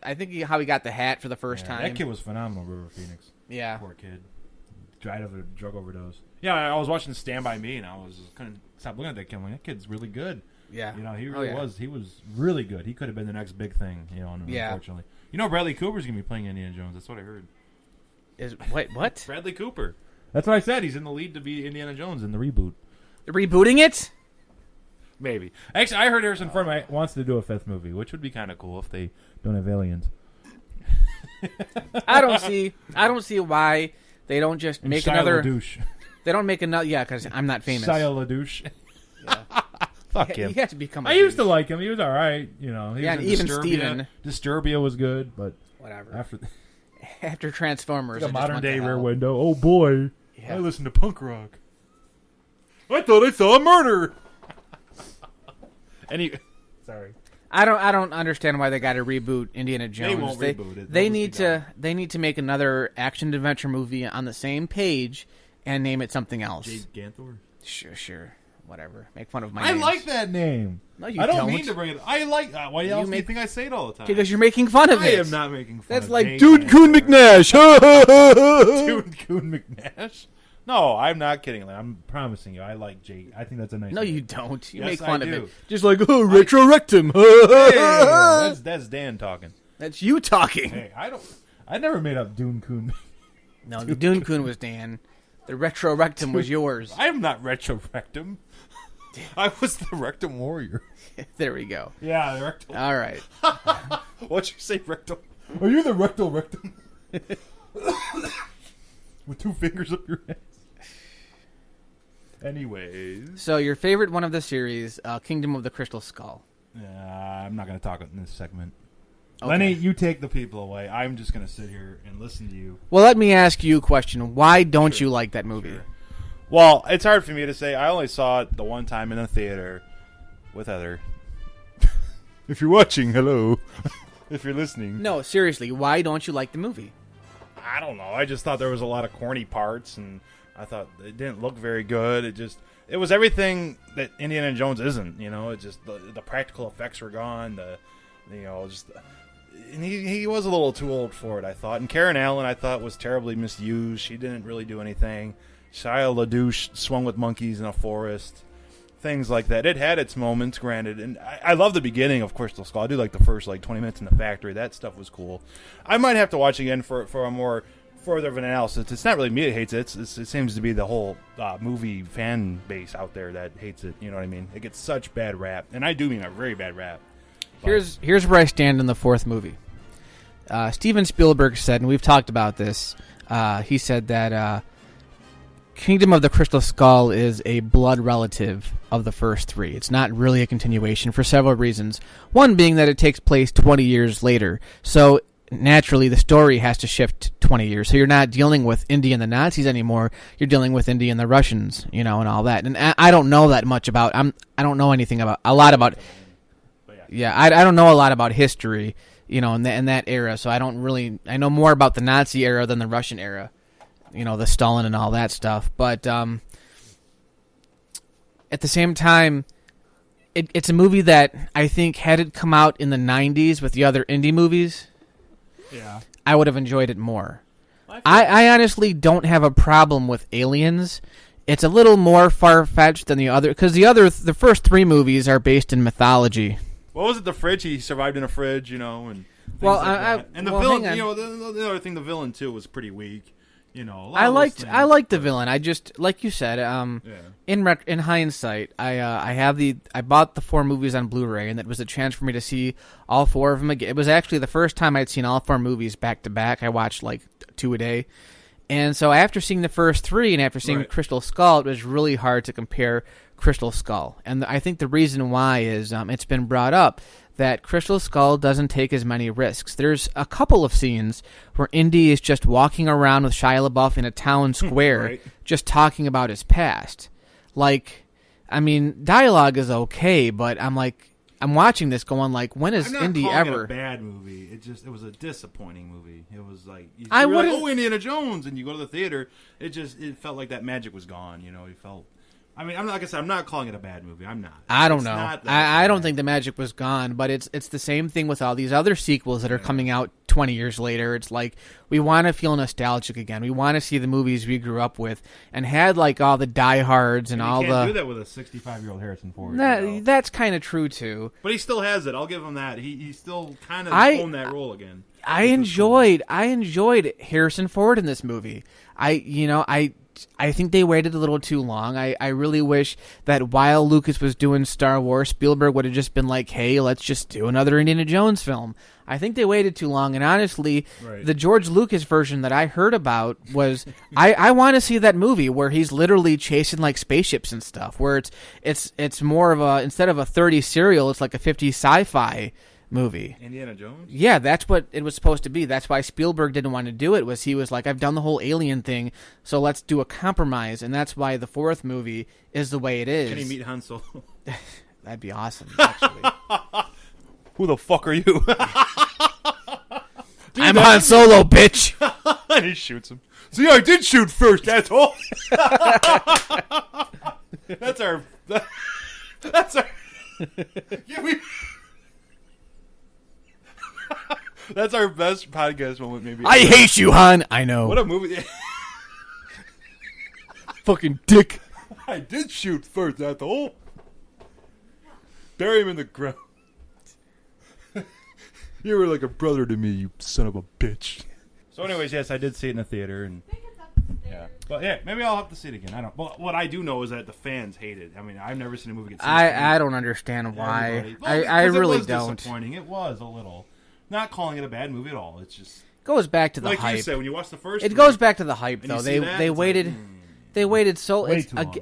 how he got the hat for the first time.
That kid was phenomenal, River Phoenix.
Yeah,
poor kid, died of a drug overdose. Yeah, I was watching Stand By Me, and I couldn't stop looking at that kid. I'm like, that kid's really good.
Yeah,
he really was. He was really good. He could have been the next big thing. Unfortunately. Bradley Cooper's going to be playing Indiana Jones. That's what I heard.
What?
Bradley Cooper.
That's what I said. He's in the lead to be Indiana Jones in the reboot.
They're rebooting it?
Maybe.
Actually, I heard Harrison Ford wants to do a 5th movie, which would be kind of cool if they don't have aliens.
I don't see why they don't just make another.
LaDouche.
They don't make another. Yeah, because I'm not famous.
Shia LaDouche.
Yeah.
Fuck him.
He has to become.
I used to like him. He was all right. He was
and even Steven.
Disturbia was good, but
whatever. After Transformers,
a modern day Rear Window. Oh boy,
I listen to punk rock. I thought I saw a murder.
Sorry.
I don't understand why they got to reboot Indiana Jones.
They won't reboot it.
They need to make another action adventure movie on the same page and name it something else.
Jade Ganthor.
Sure. Whatever. Make fun of my
I
names.
like that name.
No, you
don't. I don't mean to bring it. I like. Why else do you think I say it all the time?
Because you're making fun of it.
I am not making fun.
That's
of
like
Dude
Coon McNash.
Dude Coon McNash. No, I'm not kidding. I'm promising you, I like Jade. I think that's a nice.
No,
name.
you don't. You
yes,
make fun
I
of
do.
it. Just like retro rectum.
Hey, that's Dan talking.
That's you talking.
Hey,
I never made up Dune Coon.
No, the Dune Coon was Dan. The retro rectum was yours.
I am not retro rectum. I was the rectum warrior.
There we go.
Yeah, the rectum.
All right.
What'd you say, rectum?
Are you the rectal rectum?
With 2 fingers up your ass. Anyways.
So your favorite one of the series, Kingdom of the Crystal Skull.
I'm not going to talk in this segment.
Okay.
Lenny, you take the people away. I'm just going to sit here and listen to you.
Well, let me ask you a question. Why don't you like that movie?
Sure. Well, it's hard for me to say. I only saw it the one time in the theater with Heather. If you're watching, hello. If you're listening.
No, seriously, why don't you like the movie?
I don't know. I just thought there was a lot of corny parts, and I thought it didn't look very good. It was everything that Indiana Jones isn't. It just the practical effects were gone. And he was a little too old for it, I thought. And Karen Allen, I thought, was terribly misused. She didn't really do anything. Shia LaDouche swung with monkeys in a forest. Things like that. It had its moments, granted. And I love the beginning of Crystal Skull. I do like the first 20 minutes in the factory. That stuff was cool. I might have to watch again for a more further of an analysis. It's not really me that hates it. It seems to be the whole movie fan base out there that hates it. You know what I mean? It gets such bad rap. And I do mean a very bad rap.
Here's where I stand in the 4th movie. Steven Spielberg said, and we've talked about this, he said that Kingdom of the Crystal Skull is a blood relative of the first 3. It's not really a continuation for several reasons. One being that it takes place 20 years later. So naturally the story has to shift 20 years. So you're not dealing with India and the Nazis anymore. You're dealing with India and the Russians, and all that. And I don't know that much about. I don't know anything about a lot about. Yeah, I don't know a lot about history, in that era. So I don't really. I know more about the Nazi era than the Russian era. The Stalin and all that stuff. But at the same time, it's a movie that I think had it come out in the 90s with the other indie movies, I would have enjoyed it more. I honestly don't have a problem with Aliens. It's a little more far-fetched than the other, because the first 3 movies are based in mythology.
What was it? The fridge? He survived in a fridge, and
well,
like that. And the villain, the other thing, the villain too was pretty weak. I liked the villain. I just, like you said, in hindsight, I bought the 4 movies on Blu-ray, and it was a chance for me to see all 4 of them again. It was actually the first time I'd seen all 4 movies back to back. I watched like 2 a day, and so after seeing the first 3 and after seeing Crystal Skull, it was really hard to compare Crystal Skull. And I think the reason why is it's been brought up that Crystal Skull doesn't take as many risks. There's a couple of scenes where Indy is just walking around with Shia LaBeouf in a town square just talking about his past. Dialogue is okay, but I'm watching this going when is Indy ever... it a bad movie. It was a disappointing movie. It was Indiana Jones, and you go to the theater, it felt like that magic was gone, you felt... I'm not calling it a bad movie. I'm not.
I don't know. I don't think the magic was gone, but it's the same thing with all these other sequels that are coming out 20 years later. It's like we want to feel nostalgic again. We want to see the movies we grew up with and had all the diehards and all the.
You can't do that with a 65-year-old Harrison Ford.
That's kind of true too.
But he still has it. I'll give him that. He still kind of owned that role again.
I enjoyed Harrison Ford in this movie. I think they waited a little too long. I really wish that while Lucas was doing Star Wars, Spielberg would have just been like, hey, let's just do another Indiana Jones film. I think they waited too long, and honestly, the George Lucas version that I heard about was, I want to see that movie where he's literally chasing spaceships and stuff, where it's more of a, instead of a 30 serial, it's like a 50 sci-fi movie.
Indiana Jones?
Yeah, that's what it was supposed to be. That's why Spielberg didn't want to do it, was he was like, I've done the whole alien thing, so let's do a compromise, and that's why the 4th movie is the way it is.
Can he meet Han Solo?
That'd be awesome, actually.
Who the fuck are you?
I'm Han Solo, bitch!
And he shoots him. See, I did shoot first, asshole! That's our... Give me... That's our best podcast moment, maybe.
I hate you, Han. I know.
What a movie.
Fucking dick.
I did shoot first, asshole. Bury him in the ground. You were like a brother to me, you son of a bitch. So anyways, yes, I did see it in the theater. And yeah. But yeah, maybe I'll have to see it again. I don't. Well, what I do know is that the fans hate it. I've never seen a movie get so
I don't understand why. I really don't.
Disappointing. It was a little. Not calling it a bad movie at all. It's just
goes back to the hype.
Like you said, when you watch the first,
it goes back to the hype though. They waited. They waited so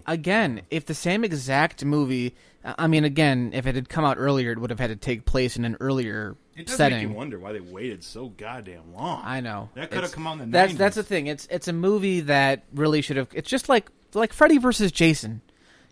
again. If the same exact movie, again, if it had come out earlier, it would have had to take place in an earlier setting.
Make you wonder why they waited so goddamn long.
I know
that could have come out in the 90s.
That's the thing. It's a movie that really should have. It's just like Freddy versus Jason.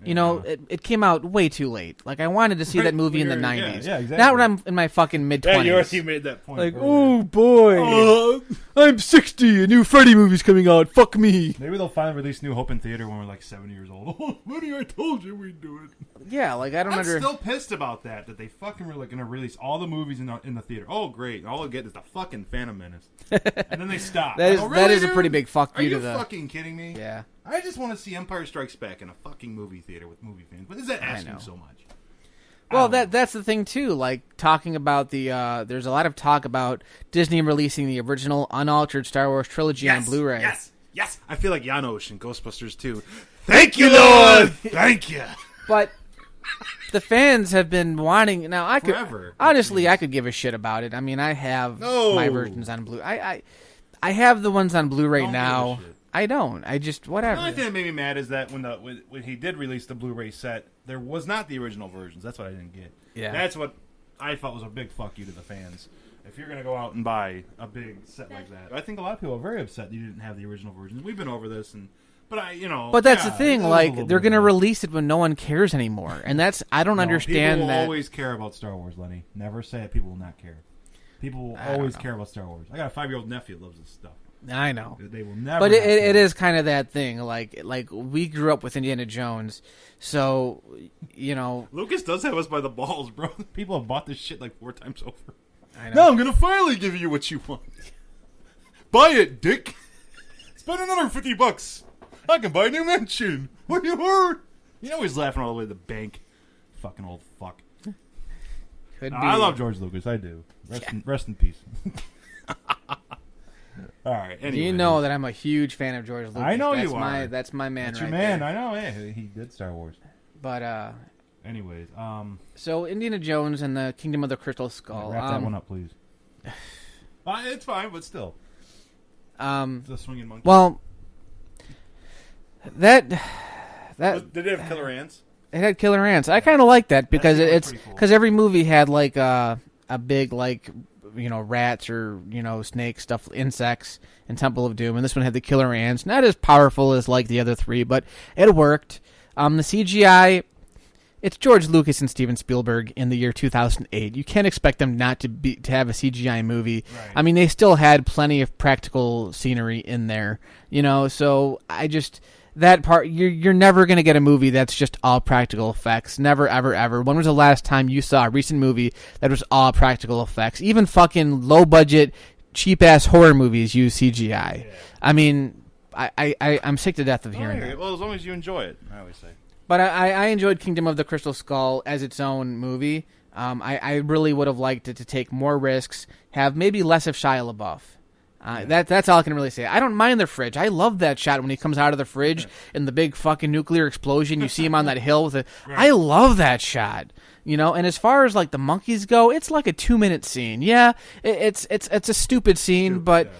It came out way too late. I wanted to see that movie in the 90s. Yeah, exactly. Not when I'm in my fucking mid-20s. Yeah,
you already made that point.
Oh, boy. I'm 60. A new Freddy movie's coming out. Fuck me.
Maybe they'll finally release New Hope in theater when we're 70 years old. Oh, buddy, I told you we'd do it.
Yeah, I'm
still pissed about that they fucking were going to release all the movies in the theater. Oh, great. All I get is the fucking Phantom Menace. And then they stop.
That is a pretty big fuck you to the...
Are you fucking kidding me?
Yeah.
I just want to see Empire Strikes Back in a fucking movie theater with movie fans. But is that asking so much?
Well, that's the thing, too. Talking about there's a lot of talk about Disney releasing the original unaltered Star Wars trilogy on Blu-ray.
Yes. I feel like Janosch in Ghostbusters 2. Thank you, Lord! Thank you!
But the fans have been wanting... Now, I could...
Forever.
Honestly, I could give a shit about it. I have my versions on Blu-ray. I have the ones on Blu-ray now. I don't. I just whatever.
The only thing that made me mad is that when he did release the Blu-ray set, there was not the original versions. That's what I didn't get.
Yeah.
That's what
I felt was a big fuck you to the fans. If you're going to go out and buy a big set like that, I think a lot of people are very upset that you didn't have the original versions. We've been over this, but
that's the thing. Like, they're going to release it when no one cares anymore, and I don't understand
people
that.
People always care about Star Wars, Lenny. Never say it. People will not care. People will always care about StarArs. I got a 5-year-old nephew that loves this stuff.
I know.
They will never.
But it is kind of that thing. Like we grew up with Indiana Jones, so
Lucas does have us by the balls, bro.
People have bought this shit like 4 times over.
I know.
Now I'm gonna finally give you what you want. Buy it, dick. Spend another $50. I can buy a new mansion. What you heard?
He's laughing all the way to the bank. Fucking old fuck.
Could be.
I love George Lucas. I do. Rest in peace. All right. Anyway.
You know that I'm a huge fan of George Lucas.
I know you are.
That's my man.
That's
right
your man.
there.
I know. Yeah, he did Star Wars.
But
anyways,
so Indiana Jones and the Kingdom of the Crystal Skull.
Wrap that one up, please. It's fine, but still. The swinging monkey.
Well, that
did it have killer ants?
It had killer ants. I kind of like that because it's
cool.
because every movie had like a big rats or snakes, stuff, insects in Temple of Doom, and this one had the killer ants. Not as powerful as like the other three, but it worked. The CGI, it's George Lucas and Steven Spielberg in the year 2008. You can't expect them not to have a CGI movie.
Right.
I mean, they still had plenty of practical scenery in there, So that part, you're never going to get a movie that's just all practical effects. Never, ever, ever. When was the last time you saw a recent movie that was all practical effects? Even fucking low-budget, cheap-ass horror movies use CGI. Yeah. I mean, I'm sick to death of hearing that.
Well, as long as you enjoy it, I always say.
But I enjoyed Kingdom of the Crystal Skull as its own movie. I really would have liked it to take more risks, have maybe less of Shia LaBeouf. That's all I can really say. I don't mind the fridge. I love that shot when he comes out of the fridge and the big fucking nuclear explosion. You see him on that hill with it. Right. I love that shot. And as far as like the monkeys go, it's like a 2-minute scene. Yeah, it's a stupid scene, but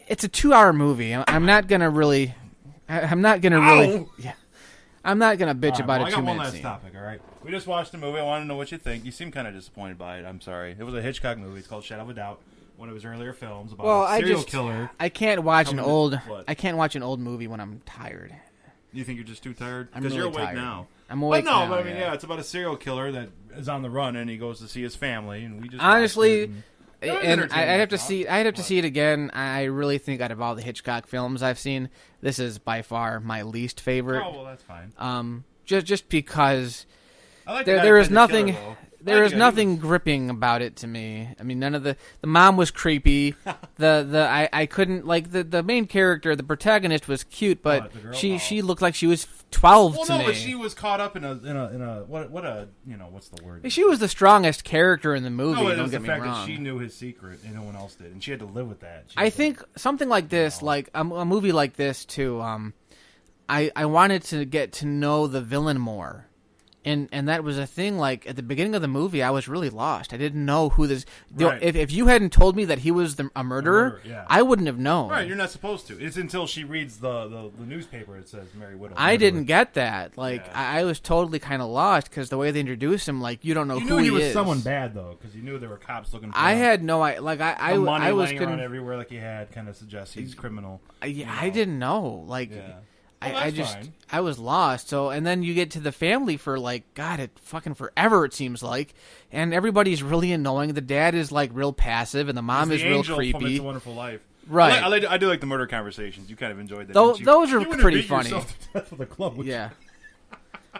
it's a 2-hour movie. I'm not gonna really. Yeah. I'm not gonna bitch about a 2-minute scene.
I got one last topic. All right, we just watched the movie. I want to know what you think. You seem kind of disappointed by it. I'm sorry. It was a Hitchcock movie. It's called Shadow of a Doubt. One of his earlier films about a serial killer.
I can't watch an old movie when I'm tired.
You think you're just too tired?
Because
you're awake now.
I'm awake
now.
But
I mean, it's about a serial killer that is on the run and he goes to see his family, and we just
honestly. And I'd have to see it again. I really think out of all the Hitchcock films I've seen, this is by far my least favorite.
Oh well, that's fine.
Just because
like
there is nothing. There is nothing gripping about it to me. I mean, none of the mom was creepy. I couldn't like the main character, the protagonist was cute, but she looked like she was 12 to me.
Well, no, but she was caught up in a what's the word?
She was the strongest character in the movie.
No,
don't get me wrong.
That she knew his secret and no one else did, and she had to live with that.
I think something like this, like a movie like this too. I wanted to get to know the villain more. And that was a thing, like, at the beginning of the movie, I was really lost. I didn't know who this...
Right.
If you hadn't told me that he was a murderer,
yeah.
I wouldn't have known.
Right, you're not supposed to. It's until she reads the newspaper, it says Mary Widow.
I didn't get that. Like, yeah. I was totally kind of lost, because the way they introduced him, like, you don't know who he is.
You knew he was someone bad, though, because you knew there were cops looking for him.
I had no... Like, I was...
money laying around everywhere like he had kind of suggests he's criminal.
I didn't know. Like...
Yeah.
Well,
fine.
I was lost. So, and then you get to the family for like, God, it fucking forever, it seems like. And everybody's really annoying. The dad is like real passive and the mom is real creepy.
From It's a Wonderful Life.
Right.
I do like the murder conversations. You kind of enjoyed that.
Those are pretty funny.
With a club,
yeah.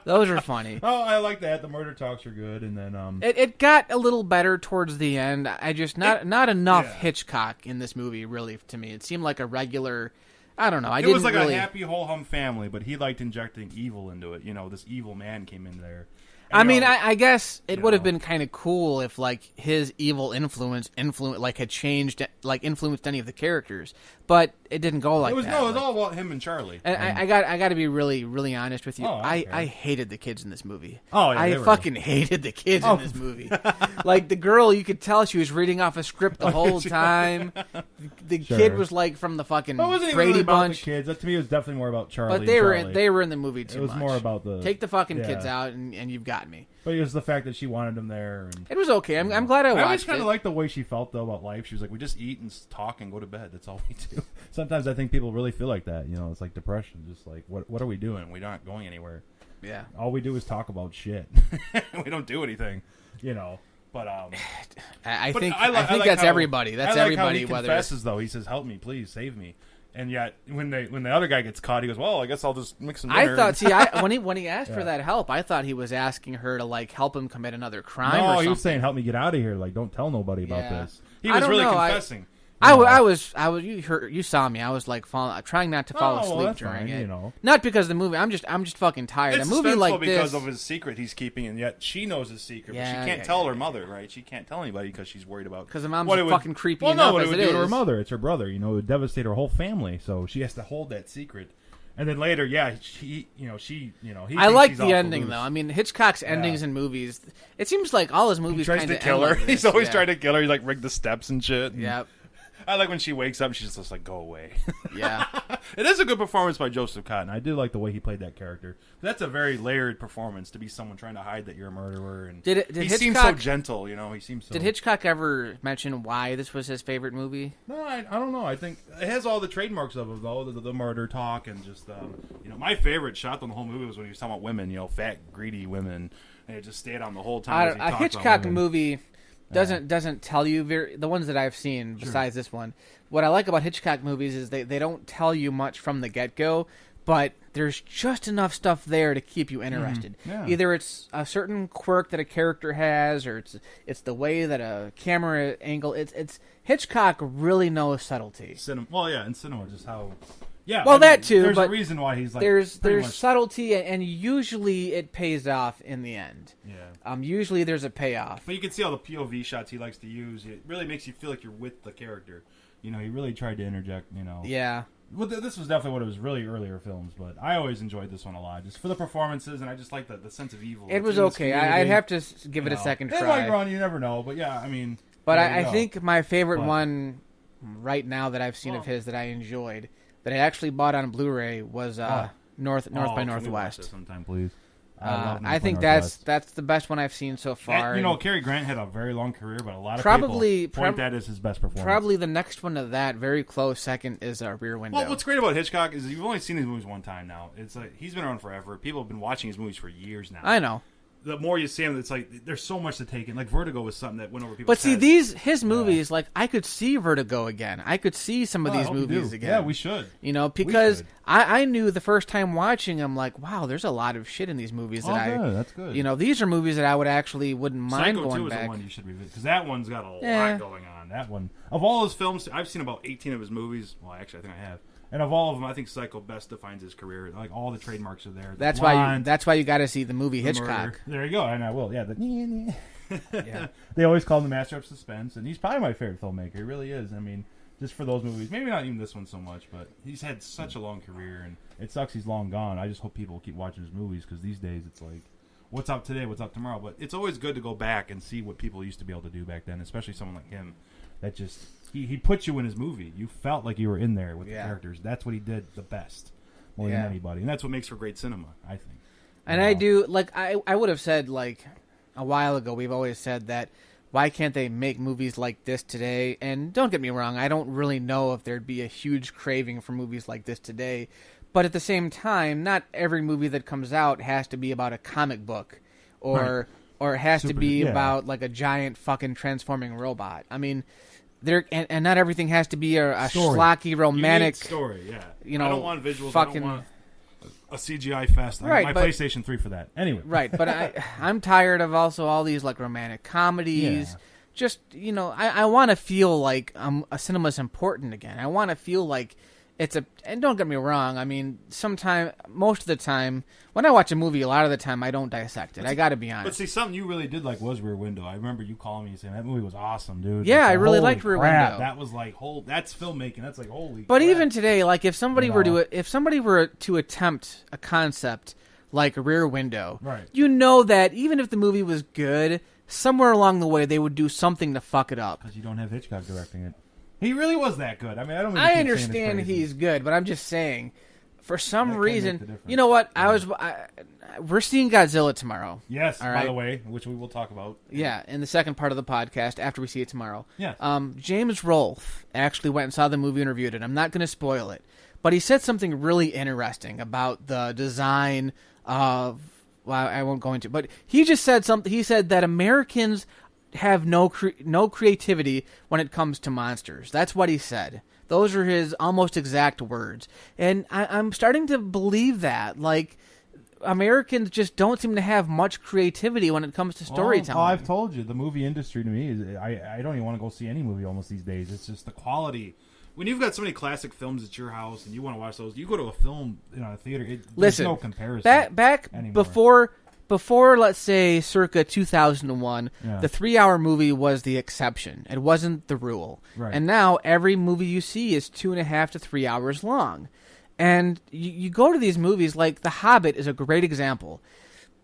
Those are funny.
Oh, I like that. The murder talks are good. And then,
It got a little better towards the end. I just, not enough Hitchcock in this movie, really, to me. It seemed like a regular... I don't know. It
was like a happy, whole-hum family, but he liked injecting evil into it. This evil man came in there. And,
I guess it would have been kind of cool if, like, his evil influence had changed, like, influenced any of the characters. But it didn't go like that.
No, it was all about him and Charlie.
And I got to be really, really honest with you.
I
hated the kids in this movie.
Oh, yeah,
I fucking hated the kids in this movie. Like, the girl, you could tell she was reading off a script the whole time. The kid was, like, from the fucking Brady Bunch.
The kids. That, to me, was definitely more about Charlie.
But they were in the movie too much.
It was more about
take the fucking kids out, and you've got me.
But it was the fact that she wanted him there. And,
it was okay. I'm glad I watched it.
I always kind of liked the way she felt, though, about life. She was like, we just eat and talk and go to bed. That's all we do. Sometimes I think people really feel like that. You know, it's like depression. Just like, what are we doing? We're not going anywhere.
Yeah.
All we do is talk about shit. We don't do anything, you know. But
I
but
think
like
that's
how,
everybody. That's
I like
everybody.
How he
whether
confesses, though, he says, "Help me, please, save me." And yet, when the other guy gets caught, he goes, "Well, I guess I'll just mix some dinner."
I thought, when he asked for that help, I thought he was asking her to like help him commit another crime.
No,
or something.
he was saying, "Help me get out of here! Like, don't tell nobody about this." He
I
was
don't
really
know.
confessing.
I was. You saw me. I was like trying not to fall asleep during it.
You know.
Not because of the movie. I'm just fucking tired.
It's
a movie like
because
this
of his secret he's keeping, and yet she knows his secret, but
Yeah,
she can't tell her mother, right? She can't tell anybody because she's worried about.
because the mom's
what it would-
fucking creepy
Well,
enough
no, what
as
it would
it
do to her
is.
mother. It's her brother. You know, it would devastate her whole family. So she has to hold that secret. And then later, he
I
thinks
like
she's
the
off
ending
loose.
though. I mean, Hitchcock's endings in movies. It seems like all his
He
movies
tries
kinda
to kill her.
end like
He's
this.
always
Yeah.
trying to kill her. He like rigged the steps and shit. And
Yep.
I like when she wakes up. She's just like, "Go away."
Yeah.
It is a good performance by Joseph Cotton.
I do like the way he played that character. That's a very layered performance to be someone trying to hide that you're a murderer. And
Did
he seems so
Hitchcock?
gentle, you know. He seems so.
Did Hitchcock ever mention why this was his favorite movie?
No, I don't know. I think it has all the trademarks of it, though. The murder talk and just,
my favorite shot on the whole movie was when he was talking about women, fat, greedy women, and it just stayed on the whole time. As he
A
talked
Hitchcock
about women.
movie doesn't tell you the ones that I've seen besides this one. What I like about Hitchcock movies is they don't tell you much from the get-go, but there's just enough stuff there to keep you interested.
Yeah.
Either it's a certain quirk that a character has, or it's the way that a camera angle. It's Hitchcock really knows subtlety.
cinema. Well, yeah, in cinema, just how. Yeah.
Well, that too,
There's
but
a reason why he's like.
There's
pretty much-
subtlety, and usually it pays off in the end.
Yeah.
Usually there's a payoff.
But you can see all the POV shots he likes to use. It really makes you feel like you're with the character.
He really tried to interject.
Yeah.
Well, this was definitely one of his really earlier films, but I always enjoyed this one a lot, just for the performances, and I just like the sense of evil.
It was
in this
okay.
community.
I'd have to give it a
You know.
second
It
try.
might run, you never know, but yeah, I mean.
But
there you
I
go.
think my favorite
But-
one right now that I've seen of his that I enjoyed, that I actually bought on Blu-ray, was North by
Can we watch
Northwest.
this sometime,
Please.
I think that's the best one I've seen so far.
Cary Grant had a very long career, but a lot of
Probably-
people point that as his best performance.
Probably the next one to that, very close second, is Rear Window.
Well, what's great about Hitchcock is you've only seen his movies one time now. It's like he's been around forever. People have been watching his movies for years now.
I know.
The more you see him, it's like there's so much to take in. Like Vertigo was something that went over people's
But see,
heads.
his movies, like, I could see Vertigo again. I could see some of
Oh, I
these
hope you
movies
do.
again.
Yeah, we should.
Because
should.
I knew the first time watching them, like, wow, there's a lot of shit in these movies that
good. That's good.
these are movies that I wouldn't mind
Psycho 2
going
is
back.
the one you should revisit because that one's got a
Yeah.
lot going on. That one of all his films, I've seen about 18 of his movies. Well, actually, I think I have. And of all of them, I think Psycho best defines his career. Like all the trademarks are there. The
That's
blonde,
why you got to see the movie
the
Hitchcock.
murder.
There you go, and I will. Yeah,
Yeah.
they always call him the master of suspense, and he's probably my favorite filmmaker. He really is. I mean, just for those movies, maybe not even this one so much, but he's had such a long career, and it sucks he's long gone. I just hope people keep watching his movies because these days it's like, what's up today, what's up tomorrow. But it's always good to go back and see what people used to be able to do back then, especially someone like him. That just he put you in his movie. You felt like you were in there with the characters. That's what he did the best, more than anybody, and that's what makes for great cinema, I think.
And I do, like, I would have said, like, a while ago, we've always said that, why can't they make movies like this today? And don't get me wrong, I don't really know if there'd be a huge craving for movies like this today. But at the same time, not every movie that comes out has to be about a comic book or it has to be about, like, a giant fucking transforming robot. I mean, and not everything has to be a schlocky, romantic
story. Yeah,
you know,
I don't want visuals.
fucking-
I don't want a CGI fest. I
Right,
want
but-
my PlayStation 3 for that.
Anyway,
Right, but I'm tired of also all these, like, romantic comedies.
Yeah.
Just, I want to feel like a cinema's important again. I want to feel like and don't get me wrong, I mean, most of the time, when I watch a movie, a lot of the time, I don't dissect it. I got to be
But
honest.
see, something you really did like was Rear Window. I remember you calling me and saying that movie was awesome, dude.
Yeah,
It's
I
like,
really
holy
liked Rear
crap,
Window.
That was like that's filmmaking. That's like holy.
But
crap.
even today, like, if somebody were
No.
to attempt a concept like Rear Window,
Right.
you know that even if the movie was good, somewhere along the way they would do something to fuck it up.
because you don't have Hitchcock directing it. He really was that good. I mean, I don't.
I understand he's good, but I'm just saying, For some
That can
reason,
make the difference.
you know what? We're seeing Godzilla tomorrow.
Yes,
All
by
right.
the way, which we will talk about.
Yeah, in the second part of the podcast after we see it tomorrow.
Yes.
James Rolfe actually went and saw the movie and reviewed it. I'm not going to spoil it, but he said something really interesting about the design of. Well, I won't go into, but he just said something. He said that Americans have no creativity when it comes to monsters. That's what he said. Those are his almost exact words, and I'm starting to believe that. Like, Americans just don't seem to have much creativity when it comes to storytelling.
Well, I've told you, the movie industry to me is I don't even want to go see any movie almost these days. It's just the quality. When you've got so many classic films at your house and you want to watch those, you go to a film a theater. There's no comparison.
Back
anymore.
before, let's say, circa 2001,
Yeah.
the 3-hour movie was the exception. It wasn't the rule.
Right.
And now every movie you see is 2.5 to 3 hours long. And you go to these movies, like The Hobbit is a great example.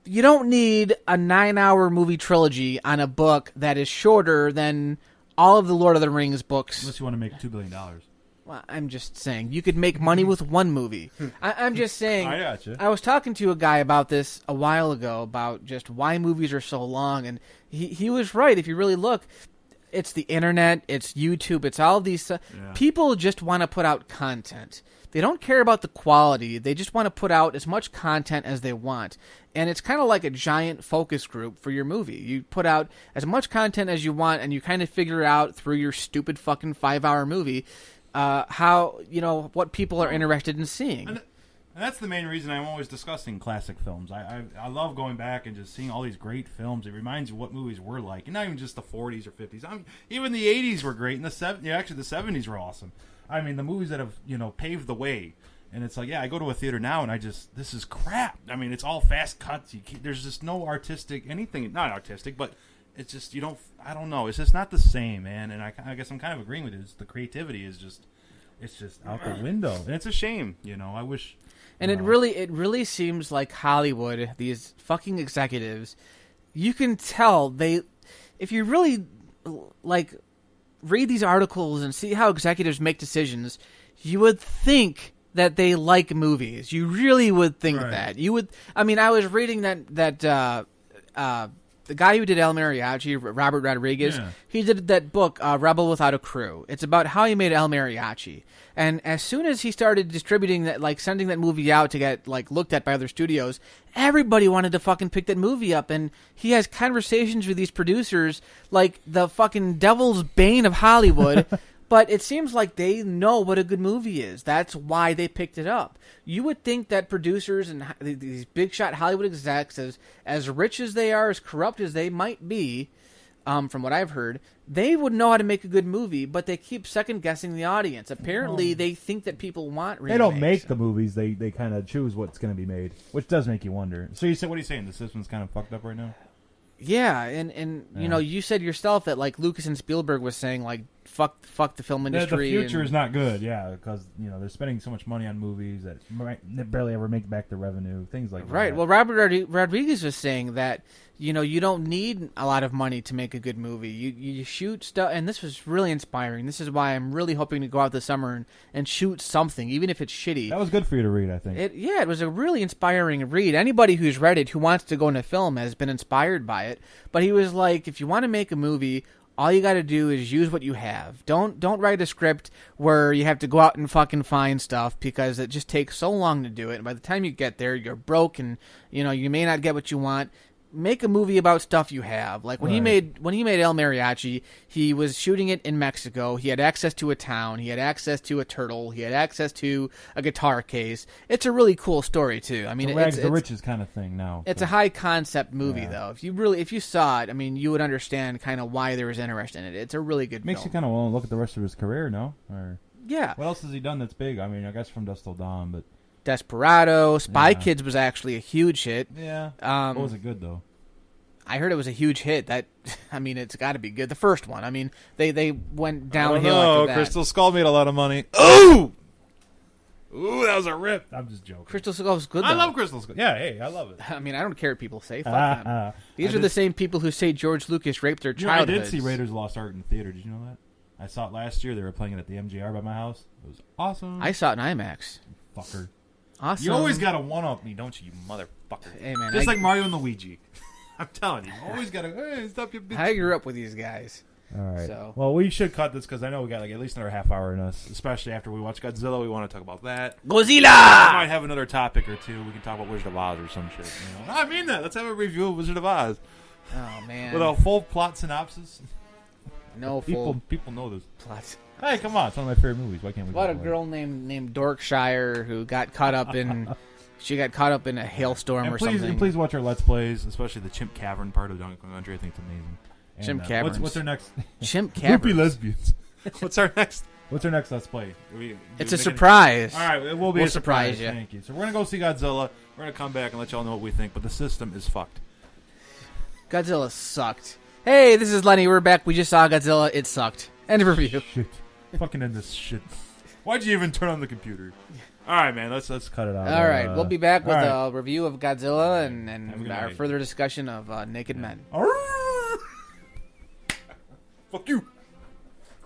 You don't need a 9-hour movie trilogy on a book that is shorter than all of the Lord of the Rings books.
Unless you want to make $2 billion.
Well, I'm just saying, you could make money with one movie. I'm just saying.
I gotcha.
I was talking to a guy about this a while ago, about just why movies are so long, and he was right. If you really look, it's the internet, it's YouTube, it's all of these. People just want to put out content. They don't care about the quality. They just want to put out as much content as they want. And it's kind of like a giant focus group for your movie. You put out as much content as you want, and you kind of figure out through your stupid fucking 5-hour movie how, what people are interested in seeing.
And that's the main reason I'm always discussing classic films. I love going back and just seeing all these great films. It reminds you what movies were like, and not even just the 40s or 50s. Even the 80s were great, and the 70s were awesome. I mean, the movies that have paved the way. And it's like, I go to a theater now, and this is crap. I mean, it's all fast cuts. There's just no artistic anything. Not artistic, but it's just I don't know. It's just not the same, man. And I guess I'm kind of agreeing with it. The creativity is just out the window, and it's a shame. I wish.
And it really seems like Hollywood, these fucking executives, you can tell if you really read these articles and see how executives make decisions, you would think that they like movies. You really would think that. You would. I mean, I was reading that the guy who did El Mariachi, Robert Rodriguez, he did that book, Rebel Without a Crew. It's about how he made El Mariachi. And as soon as he started distributing that, sending that movie out to get, looked at by other studios, everybody wanted to fucking pick that movie up. And he has conversations with these producers like the fucking devil's bane of Hollywood. But it seems like they know what a good movie is. That's why they picked it up. You would think that producers and these big shot Hollywood execs, as rich as they are, as corrupt as they might be, from what I've heard, they would know how to make a good movie, but they keep second guessing the audience. Apparently, they think that people want remakes.
They don't make the movies; they kind of choose what's going to be made, which does make you wonder. So what are you saying? The system's kind of fucked up right now.
Yeah, and you said yourself that Lucas and Spielberg was saying fuck the film industry.
The future is not good, because they're spending so much money on movies that barely ever make back the revenue, things like that.
Right. Well, Robert Rodriguez was saying that you don't need a lot of money to make a good movie. You shoot stuff, and this was really inspiring. This is why I'm really hoping to go out this summer and shoot something, even if it's shitty.
That was good for you to read, I think.
It was a really inspiring read. Anybody who's read it, who wants to go into film, has been inspired by it. But he was like, if you want to make a movie, all you got to do is use what you have. Don't write a script where you have to go out and fucking find stuff, because it just takes so long to do it. And by the time you get there, you're broke, and you may not get what you want. Make a movie about stuff you have. Like when he made El Mariachi, he was shooting it in Mexico. He had access to a town. He had access to a turtle. He had access to a guitar case. It's a really cool story too. I mean,
it's the riches kind of thing now.
It's a high concept movie though. If you saw it, I mean, you would understand kind of why there was interest in it. It's a really good.
Makes
film.
you kind of want to look at the rest of his career, no? Or
yeah.
What else has he done that's big? I mean, I guess From Dusk Till Dawn, but
Desperado, Spy Kids was actually a huge hit.
Yeah. Was it good though?
I heard it was a huge hit. It's got to be good. The first one. I mean, they went downhill after that.
Crystal Skull made a lot of money. Ooh, that was a rip.
I'm just joking.
Crystal Skull was good, though.
I love Crystal Skull.
Yeah, hey, I love it.
I mean, I don't care what people say. Fuck them. These are the same people who say George Lucas raped their childhood.
I did see Raiders of the Lost Ark in the theater. Did you know that? I saw it last year. They were playing it at the MJR by my house. It was awesome.
I saw it in IMAX.
Fucker.
Awesome.
You always got to one-up me, don't you motherfucker?
Hey, man.
Just like Mario and Luigi. I'm telling you. Always got to, hey, stop your bitch.
I grew up with these guys.
All right.
So.
Well, we should cut this because I know we got like at least another half hour in us, especially after we watch Godzilla. We want to talk about that.
Godzilla!
We might have another topic or two. We can talk about Wizard of Oz or some shit. You know? I mean that. Let's have a review of Wizard of Oz.
Oh, man.
With a full plot synopsis.
No full
People know this.
plot.
Hey, come on. It's one of my favorite movies. Why can't we
What
go
a
for it?
girl named Dorkshire who got caught up in... She got caught up in a hailstorm or something.
And please watch our Let's Plays, especially the Chimp Cavern part of Donkey Kong Country. I think it's amazing. And,
Chimp Caverns.
What's our next?
Chimp
Groupie
Caverns.
lesbians.
What's our next?
What's our next Let's Play?
It's a surprise.
All right, it will be
We'll
a surprise.
surprise you.
Thank you. So we're gonna go see Godzilla. We're gonna come back and let y'all know what we think. But the system is fucked.
Godzilla sucked. Hey, this is Lenny. We're back. We just saw Godzilla. It sucked. End of review.
Shit. Fucking end this shit. Why'd you even turn on the computer? All right, man. Let's cut it out.
All right, we'll be back with
all
a review of Godzilla
Have a
and
good
our
night.
further discussion of Naked Men.
Fuck you.